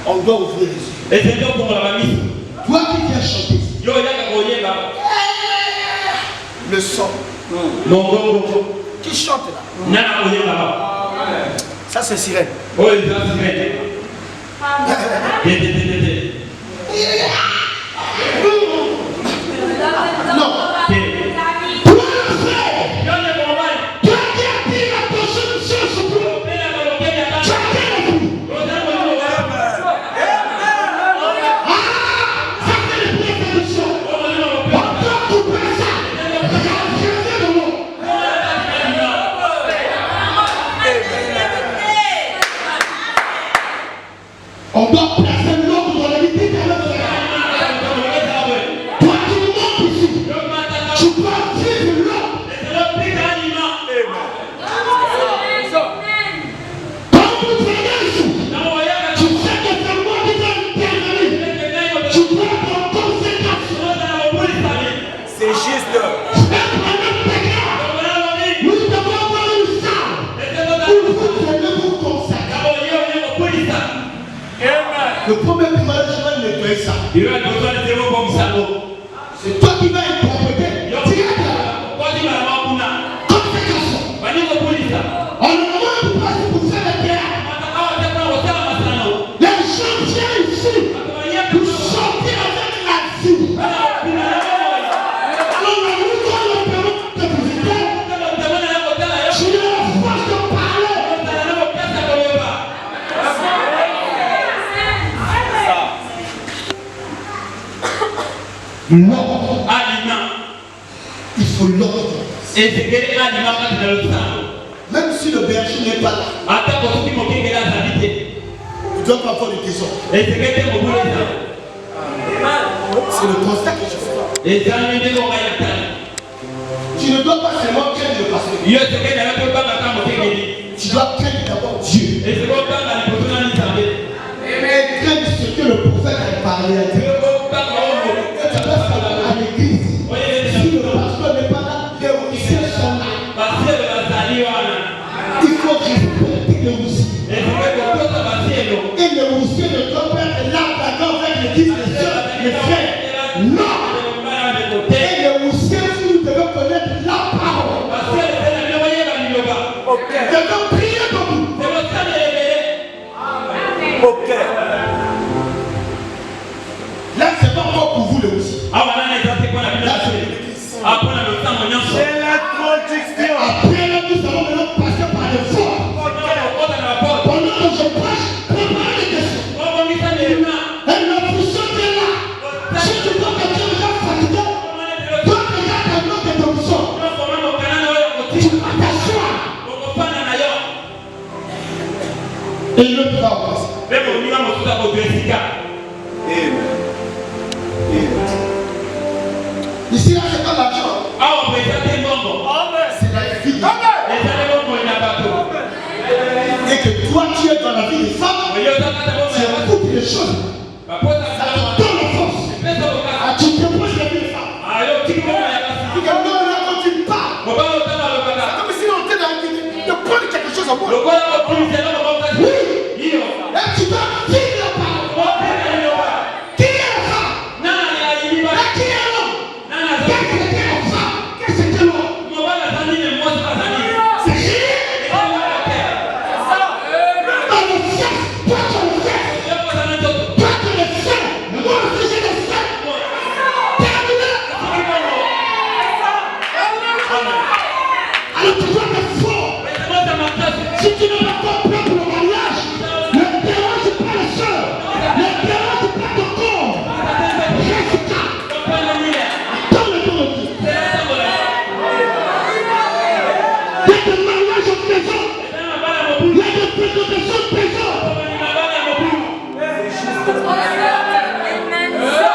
On doit ouvrir les yeux. Toi qui viens chanter. Le son. Qui chante là? Ça c'est sirène. Non. On doit placer l'ordre dans la vie d'éternel. Toi qui montes ici, tu dois vivre l'ordre. Quand vous venez ici, tu sais que c'est moi qui dois intervenir. Tu dois être en conséquence. C'est juste. Nous devons avoir une salle où vous allez vous consacrer. Le premier privilège, je vais nettoyer ça. C'est toi qui vas interpréter directement. Conséquence. On ne demande pas si vous faites la terre. Les gens viennent ici pour chanter avec la vie. Alors la nuit, quand le permet de visiter, tu as la force de parler. L'ordre. Il faut l'ordre. Même si le berger n'est pas là, il doit pas avoir de désordre. C'est le constat que je fais. Tu ne dois pas seulement craindre le pasteur. Tu dois craindre d'abord Dieu. Et craindre ce que le prophète a parlé à Dieu. Tu dois savoir à l'église. Si le pasteur n'est pas là, les officiers sont là. Il faut respecter les roussiers. Et les roussiers ne doivent pas être là, d'accord, avec l'église, les soeurs, les frères. Non. Et les roussiers, si vous devez connaître la parole. Ok. Nous devons prier pour vous. Ok. Là, c'est pas encore pour vous les roussiers. C'est l'introduction. Après, là, nous allons maintenant passer par les forts. Pendant que je prêche, préparez les questions. Et la puissance est là. Si tu vois que tu es déjà fatigué, toi, regarde un autre de ton sang. Tu vas t'asseoir. Et le va passer. Ici, là, c'est pas l'argent. C'est la vie. Et que toi tu es dans la vie des femmes, c'est beaucoup de choses. Ça te donne la force. Tu te poses la vie des femmes. Tu quand tu parles, c'est comme si on était dans de prendre quelque chose en moi. Oui. Et tu dois vivre la parole. Qui est la femme? Et qui est l'homme? Qu'est-ce que c'est la femme? Qu'est-ce que c'est l'homme? C'est qui? Dans le sexe, toi tu as le sexe. Toi tu as le sexe. Moi aussi j'ai le sexe. Terminé. Alors tu dois être fort. Si tu n'es pas ton propre mariage, ne dérange pas le seul. Ne dérange pas ton corps. Reste calme. Attends le temps de Dieu. Il y a des mariages en maison. Il y a des fréquentations de maison.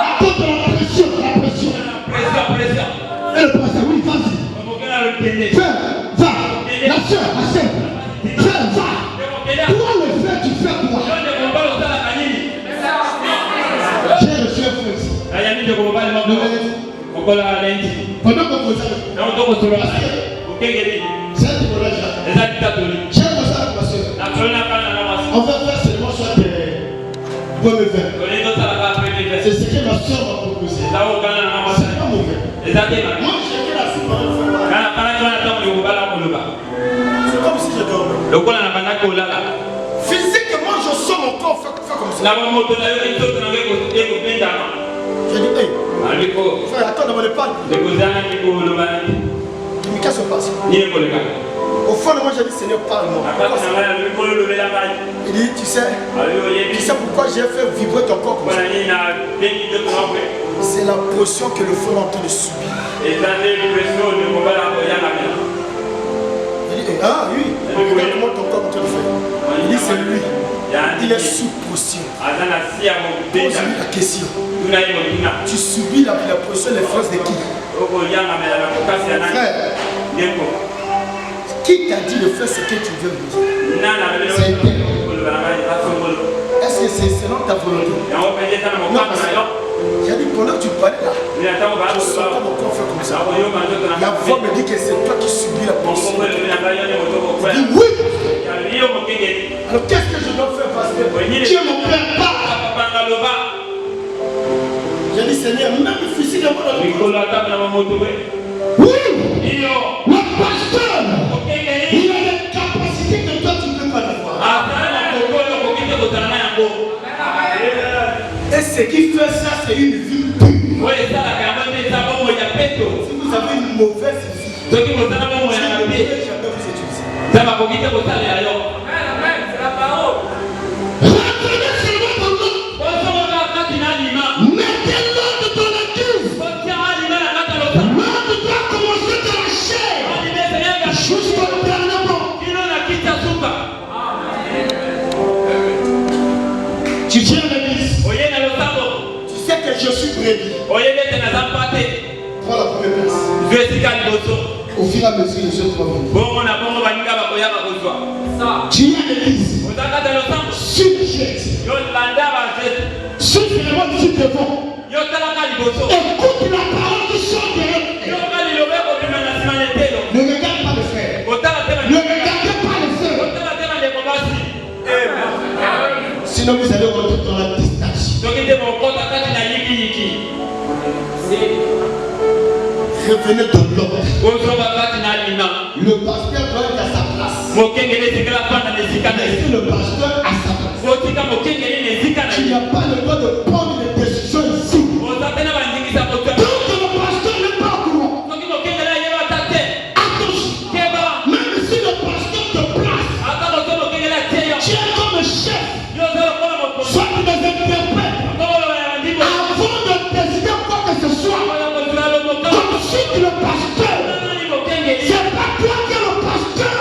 Attends de la pression, la pression. Et le pasteur, oui, vas-y. Fais, va. La soeur, fais, va. Toi le frère, tu fais quoi? J'ai reçu un frère ici. Pendant qu'on posait, c'est un témoignage là. J'ai posé avec ma soeur. On va faire seulement soit des premiers verres. C'est ce que ma soeur m'a proposé. C'est pas mauvais. Moi, j'ai fait la soupe pendant le frère. C'est comme si je dormais. Physiquement, je sens mon corps faire comme ça. J'ai dit, hey, frère, attends, ne me pas. Mais qu'est-ce qui se passe? Au fond de moi, j'ai dit, Seigneur, parle-moi. Il dit, tu sais pourquoi j'ai fait vibrer ton corps comme ça? C'est la pression que le feu est en train de subir. Il dit, ah oui, regarde comment ton corps est en train de faire. Il dit, c'est lui. Il est sous pression. Pose-lui la question. Tu subis la pression, les forces de qui? Frère, qui t'a dit de faire ce que tu veux me dire? Est-ce que c'est selon ta volonté? Non, parce que j'ai dit pendant que tu parlais là, je sentais mon corps faire comme ça. La voix me dit que c'est toi qui subis la pression. Je dis oui. Alors qu'est-ce que je dois faire, pasteur? Tu es mon père, pas. J'ai dit Seigneur, même physiquement dans le corps. Oui. Le pasteur, il a des capacités que toi tu ne peux pas avoir. Et ce qui fait ça, c'est une vie pure. Si vous avez une mauvaise vie, je ne vais jamais vous utiliser. Reprenez seulement ton nom. Mettez l'ordre dans la cuve. L'ordre doit commencer dans la chair. Jusqu'au dernier mot. Tu viens à l'église. Tu sais que je suis brebis. Prends la première place. Au fur et à mesure, les autres vont venir. Tu es à l'église. Subjecte. Suis vraiment du devant. Écoute la parole du sort derrière. Ne regarde pas le frère. Ne regardez pas le frère. Sinon vous allez rentrer dans la distraction. Revenez dans l'ordre. Le pasteur doit être à sa place. Laissez le pasteur à sa place. Tu n'as pas le droit de prendre des décisions ici. Donc le pasteur n'est pas au courant. Attention. Même si le pasteur te place, tu es comme le chef. Soit tu les interprètes. Avant de décider quoi que ce soit, consulte le pasteur. C'est pas toi qui es le pasteur.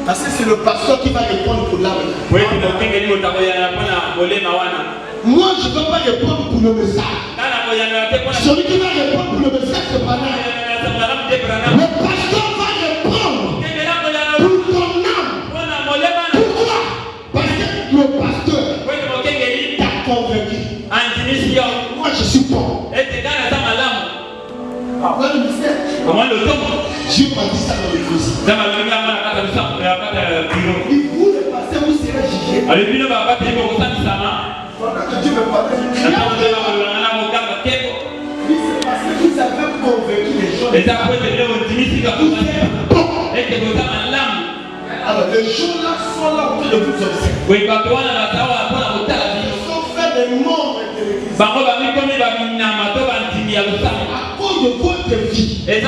Parce que c'est le pasteur qui va répondre pour l'âme. Moi, je ne veux pas répondre pour le message. Celui qui va répondre pour le message, c'est pas là. Le pasteur va répondre pour ton âme. Pourquoi? Parce que le pasteur t'a convaincu. Moi, je suis bon. Comment le temps? Dieu m'a dit ça dans l'église. Il vous, le pasteur, vous serez jugé. Pendant que Dieu me parle, oui, c'est parce que vous avez convaincu les gens. Alors, les gens là sont là en train de vous observer. Ils sont faits des membres de l'église. À cause de votre vie. Il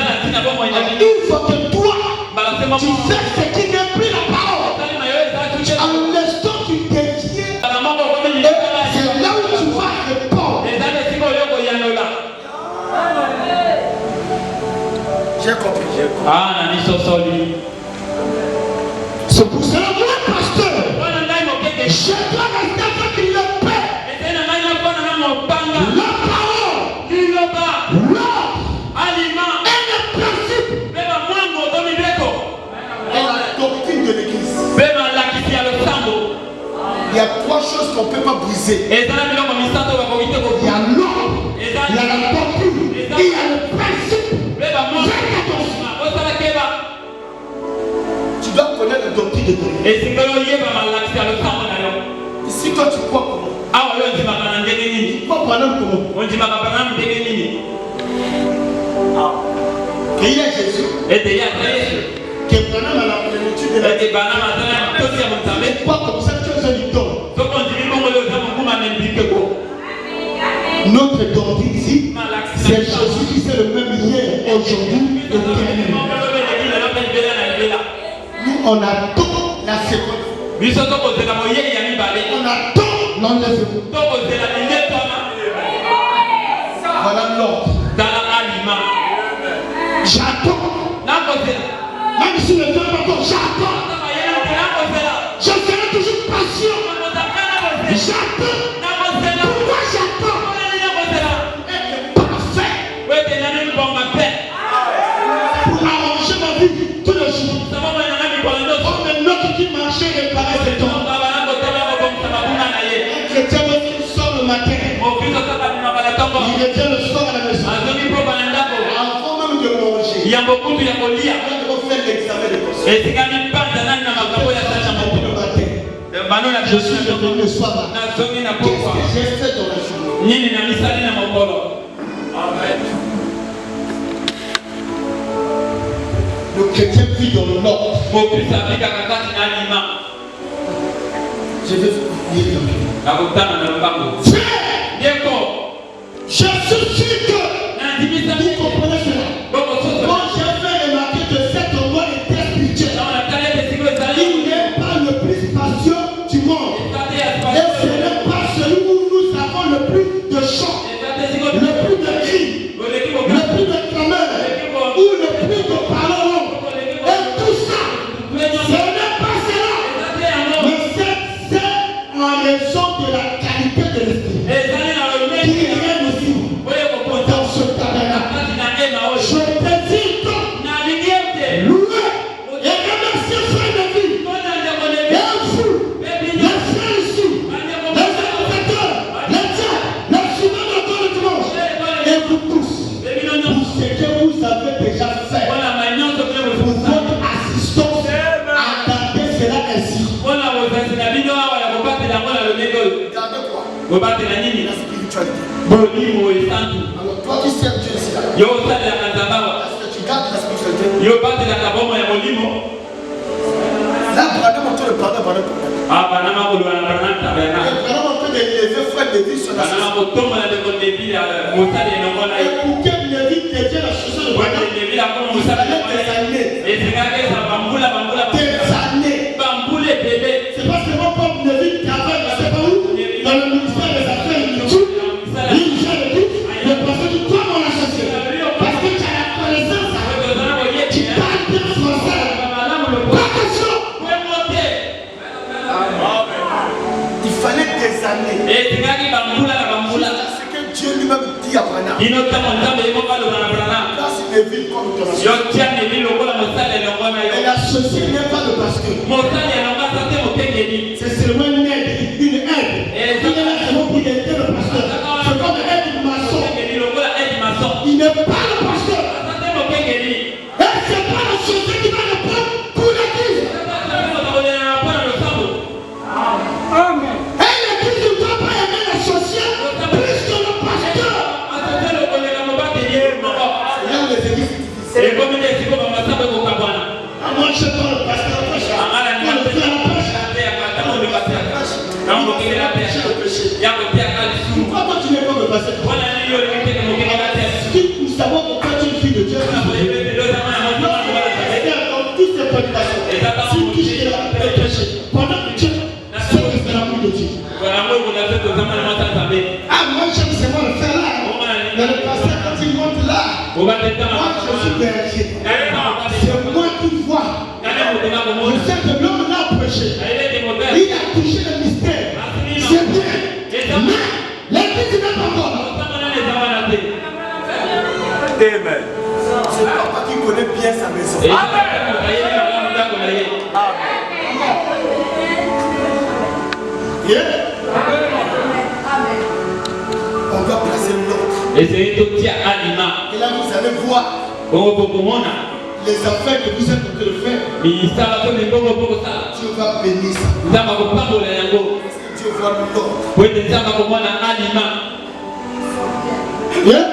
faut que toi, tu sais ce qui n'est plus la parole. À l'instant tu déviens, c'est là où tu vas répondre. J'ai compris, j'ai compris. C'est pour cela que moi, pasteur, je dois rester avec le paix. La parole, l'ordre, et le principe. Et la doctrine de l'église. Il y a trois choses qu'on ne peut pas briser. Il y a l'ordre, il y a la doctrine, et il y a le principe. Tu dois connaître la doctrine de Dieu. Si toi tu crois comment? Tu crois pendant comment? Et il y a Jésus. Qui est pendant la plénitude de la vie. Tu crois comme ça, tu es un idole. Notre doctrine ici, c'est Jésus qui c'est le même hier, aujourd'hui et éternellement. Nous, on attend la seconde. On attend l'enlèvement. Voilà l'ordre. J'attends. Même si le temps est encore, j'attends. Je serai toujours patient. J'attends. Pourquoi j'attends? Être parfait. Pour arranger ma vie tous les jours. Comme un autre qui marchait réparait ses temps. Un chrétien qui sort le matin. Il revient le soir à la maison. Avant même de manger. Il faut faire l'examen de conscience. Je suis revenu le soir. Qu'est-ce que j'ai fait dans la journée? Le chrétien vit dans le nord. Je vais vous dire. Je suis sûr que vous comprenez cela. Quand j'ai fait remarquer que cet endroit était spirituel, il n'est pas le plus spacieux du monde. Et ce n'est pas celui où nous avons le plus de chants, le plus de cris, le plus de clameurs, ou le plus de paroles. Et tout ça, ce n'est pas cela. Mais c'est en raison de la qualité de l'esprit. Qui règne aussi dans ce tabernacle. Je te dis donc, louez et remerciez frère de vie. Et vous, les frères ici, les éducateurs, les dieux, les souverains de tout le dimanche, et vous tous, pour ce que vous avez déjà fait, pour votre assistance, attendez cela ainsi. Regardez quoi? La spiritualité. Alors toi qui sers Dieu ici, est-ce que tu gardes la spiritualité? Là, prenez mon tour de parler pendant le problème. Et prenez mon tour de lever frère de vie sur la chaise. Et pour que Lévi devienne la chaussure de Bwana, il fallait des années. C'est pas seulement comme Lévi travaille, je ne sais pas où, dans le ministère des Affaires étrangères. Il gère le tout, le pasteur dit toi mon associé. Parce que tu as la connaissance, tu parles bien français. Pas question. Ce que Dieu lui-même dit à Branham. Là, c'est une ville comme ton nation. Et l'associé n'est pas le pasteur. C'est seulement une aide. Il est là seulement pour aider le pasteur. C'est comme un aide maçon. Il n'est pas le pasteur. Et c'est pas la société qui va le prendre pour l'église. Amen. Et l'église ne doit pas aimer l'associé plus que le pasteur. C'est là où les églises sont difficiles. Moi, je prends le pasteur. Pourquoi toi tu n'es pas le pasteur? Si nous savons pourquoi tu es une fille de Dieu, dans toutes ces prédications, si tu es là et prêcher, pendant que Dieu sait que c'est l'amour de Dieu. Ah, moi j'aime seulement le faire là. Mais le pasteur, quand il monte là, moi je suis berger. C'est moi qui vois. Je sais que l'homme l'a prêché. Il a touché le mystère. C'est bien. Mais l'église n'est pas encore là. Amen. C'est papa qui connaît bien sa maison. Yeah. On va placer l'autre. Et là vous allez voir les affaires que vous êtes en train de faire. Dieu va bénir ça. Dieu va l'ordre. Yeah.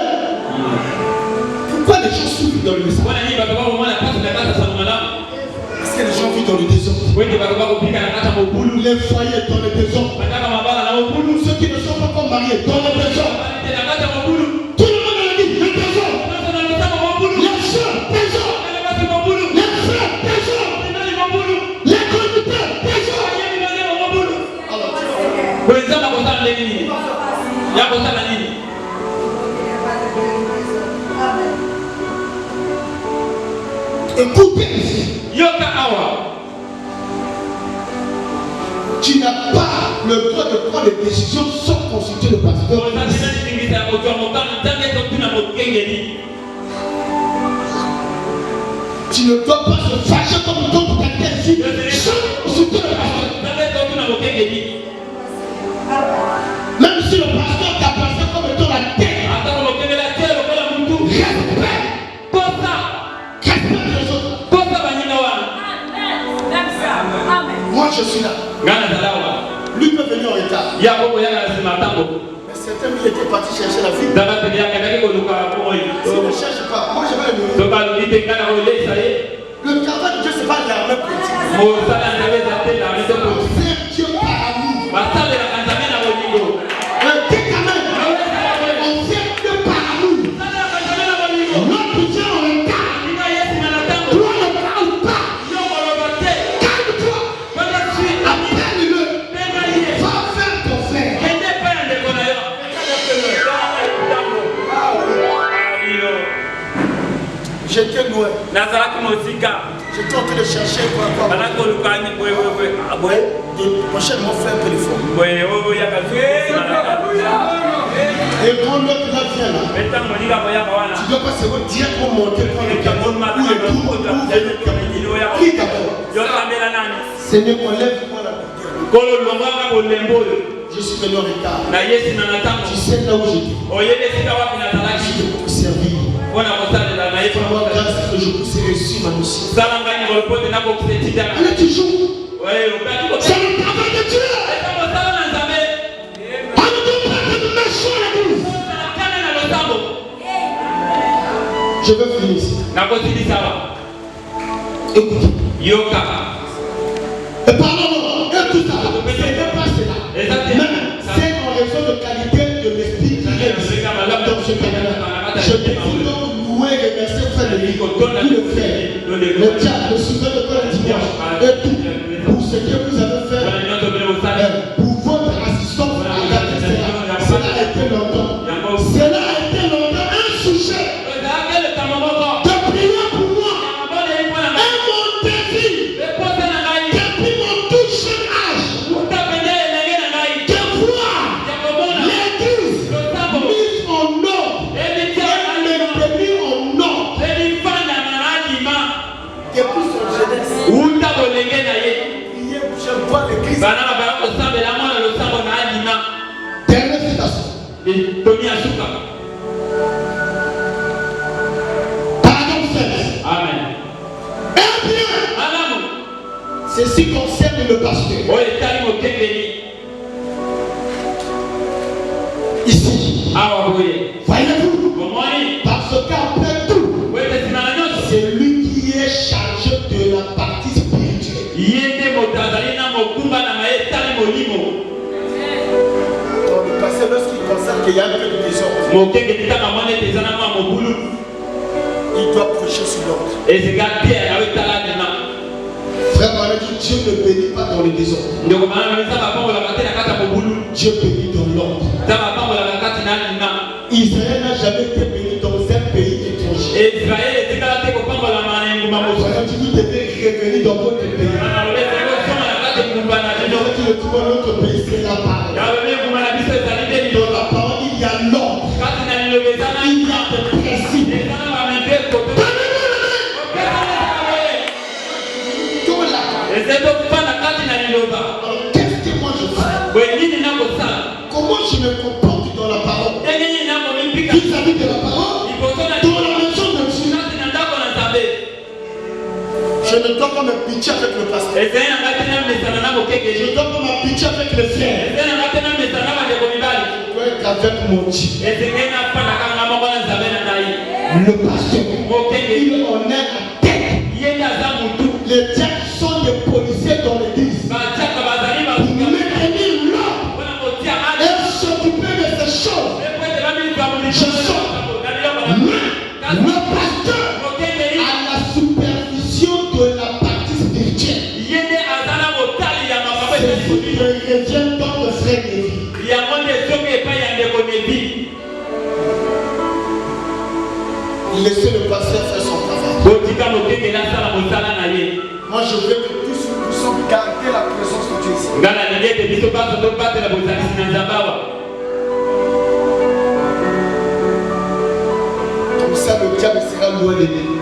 Pourquoi les gens souffrent dans le message? Parce que les gens vivent dans le désordre. Les foyers dans le désordre. Ceux qui ne sont pas encore mariés dans le désordre. Tout le monde a dit le désordre. Les soeurs, désordre. Les frères, désordre. Les conducteurs, désordre. Écoutez, tu n'as pas le droit de prendre des décisions sans consulter le pasteur. Tu ne dois pas se fâcher comme d'autres quelqu'un ici sans consulter le pasteur. Même si le pasteur t'a placé comme étant la tête, respecte les autres. Moi je suis là. Lui peut venir en retard. Mais certains il était parti chercher la vie. Si ne cherche pas, moi je vais le nourrir. Le travail de Dieu c'est pas l'armée politique. C'est Dieu par amour. On sait Dieu par amour. Notre Dieu en retard. Toi ne parle pas. Calme-toi. Appelle-le. Va faire ton frère. J'étais loin. J'étais en train de chercher quoi. Prochainement faire un peu d'effort. Et quand l'autre là vient là, tu dois pas seulement dire pour monter, prendre le camion, ou le tour, ou venir qui d'abord. Seigneur, enlève-moi la prière. Je suis venu en retard. Tu sais là où j'étais. Je peux te servir. Fais-moi grâce que je puisse réussir ma mission. Allez, tu joues. C'est le travail de Dieu. On ne doit pas être méchant à l'église. Je veux finir ici. Écoutez. Et pardon-moi, et tout ça, ce n'est pas cela. Même c'est en raison de qualité de l'esprit qui est dans ce canal. Je décide donc louer et remercier frère de lui, tout le frère, le diable, le souverain de corps dimanche, et tout, pour ce que vous avez fait, pour votre assistance à garder cela. Cela a été longtemps. Cela a été longtemps un sujet de prière pour moi. Et mon défi, depuis mon tout jeune âge, de voir Paragraphe 16. Amen. Eh bien, ceci concerne le pasteur. Ici, voyez-vous, parce qu'après tout, c'est lui qui est chargé de la partie spirituelle. Dans le passé, lorsqu'il constate qu'il y a un peu de désordre, il doit prêcher sur l'ordre. Frère Marie dit, Dieu ne bénit pas dans le désordre. Dieu bénit dans l'ordre. Israël n'a jamais été béni dans un pays étranger. Vous devez revenir dans votre pays. Notre pays, c'est la parole. Dans la parole, il y a l'ordre. Il y a des principes. Alors, qu'est-ce que moi je fais? Comment je me comporte dans la parole? Vis-à-vis de la parole, dans la maison de Dieu. Je ne dois pas me pitcher avec le pasteur. Je dois pas m'habituer avec les frères. Je dois être avec mon Dieu. Le pasteur, il en est à tête. Les diacres sont des policiers dans l'église. Pour maintenir l'ordre et s'occuper de ces choses. Je sors. Le pasteur a la supervision de la partie spirituelle. C'est ce qui revient dans le frère de vie. Laissez le pasteur faire son travail. Moi, je veux que tous nous puissions garder la présence de Dieu ici. Comme ça, le diable sera loin de nous.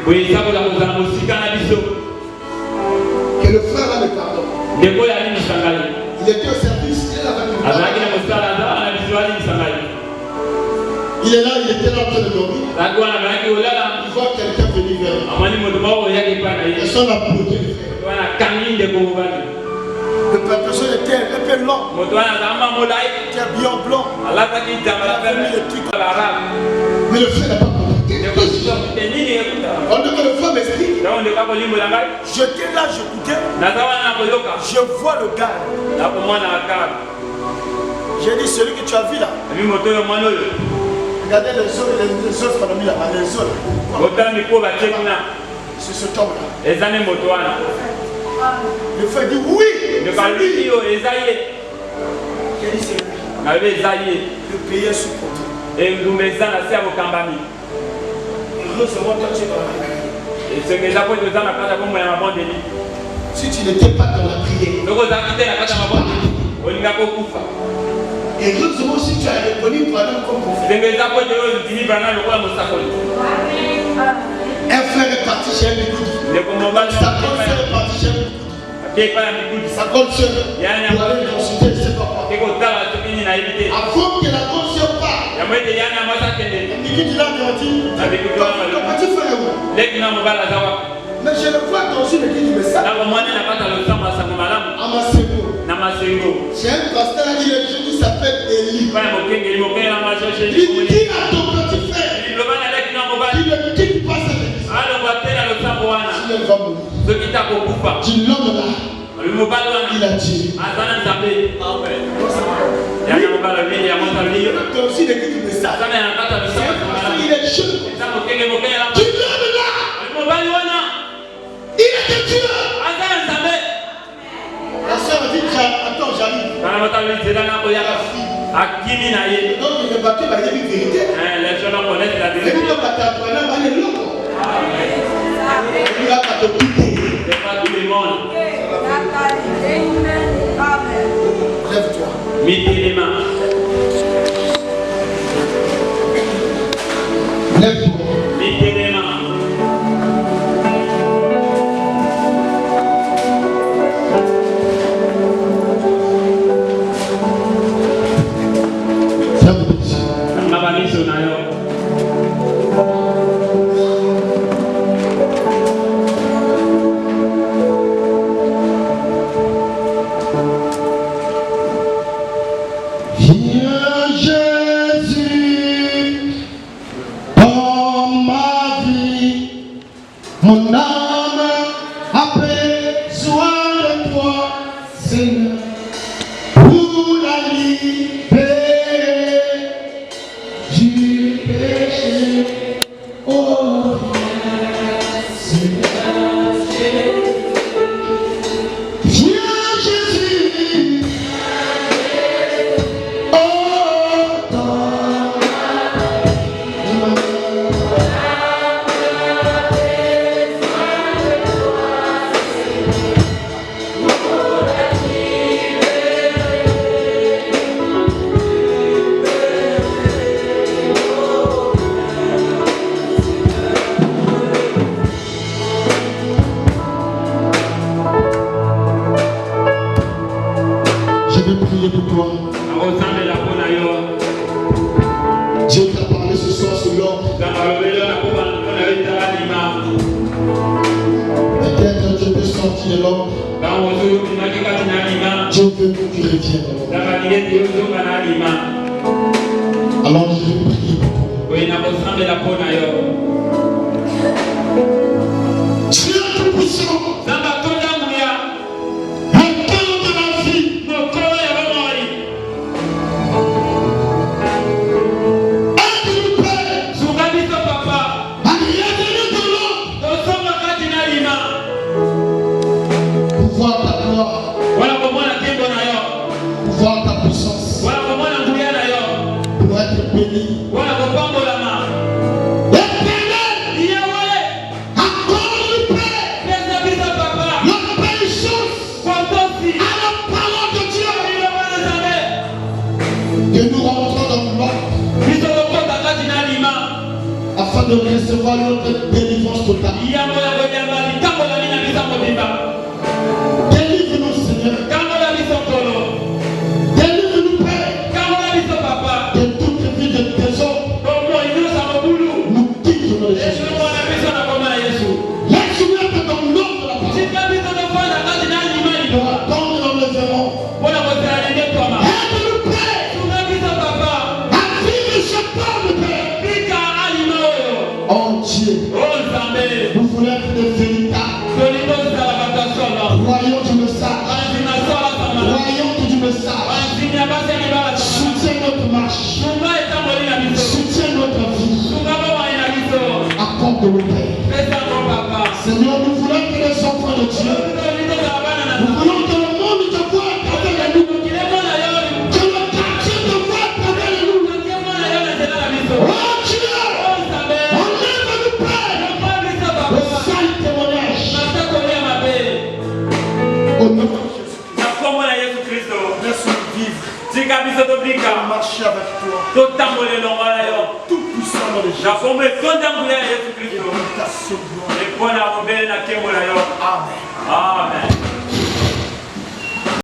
Que le frère a le pardon. Il était au service, il est là avec nous. Il est là, il était là en train de dormir. Il voit quelqu'un venir vers lui. Personne n'a applaudi le frère. Le personne était un peu lent. Il était habillé en blanc. Il avait mis le truc. Mais le frère n'a pas compris. On dit que le frère m'explique. J'étais là, j'écoutais. Je vois le gars. J'ai dit, celui que tu as vu là. Regardez les autres qu'on a mis là-bas, les autres. C'est ce homme-là. Le frère dit oui. J'ai dit c'est lui. Le pays est sous contrôle. Heureusement, toi tu es dans la prière. Si tu n'étais pas dans la prière, et heureusement si tu as reconnu Branham comme prophète. Un frère est parti chez un Bikoudi. Sa grande sœur est partie chez un Bikoudi. Sa grande sœur pour aller consulter, je ne sais pas quoi. Avant que la grande sœur parte, Bikoudi l'a dit, ton petit frère est où? Mais je le vois dans une église du message. À Masengo. J'ai un pasteur, il s'appelle Eli. Il dit à ton petit frère, il ne quitte pas cette église. S'il va mourir. Dis l'homme là. Il a dit. Dans aussi l'église du message. Il est jeune. Dis l'homme là. Il est de Dieu. La soeur a dit, attends, j'arrive. Donc il est battu, il y a une vérité. Les gens connaissent la vérité. Il a pas de quitter. C'est pas tout le monde. Lève-toi. Mettez les mains. Lève-toi. Mettez les mains. Ça vous dit. Mon âme a besoin de toi, Seigneur, pour la libérer du péché. Oh, Seigneur, viens Jésus, oh, je vais prier pour toi. Dieu t'a parlé ce soir sur l'ordre. Peut-être je peux sortir l'ordre. Dieu veut que tu reviennes. Alors je vais prier pour toi. Dieu tout-puissant, incarne ma vie. Aide-nous, Père, à revenir de l'ordre pour voir ta gloire, pour voir ta puissance, pour être béni. Éternel, accorde, Père, l'obéissance à la parole de Dieu, que nous rentrons dans l'ordre afin de recevoir notre délivrance totale. Délivre-nous, Seigneur. Délivre-nous, Père, de toute vie de désordre. Nous quittons le Jésus. Laisse-nous être dans l'ordre de la parole. Pour attendre l'enlèvement. Aide-nous, Père, à vivre ce temps de Père. Oh Dieu, nous voulons être des véritables royaume du message. Royaume du message. Soutiens notre marche. Soutiens notre vie. Accorde-nous, Père. Seigneur, nous voulons être les enfants de Dieu. Nous voulons que le monde te voie à travers nous. Que le quartier te voie à travers nous. Oh Dieu, enlève-nous, Père, le sale témoignage. Au nom de Jésus, laisse-nous vivre. Marcher avec toi. Tout puissant dans les gens. Et ta sauvegarde. Amen.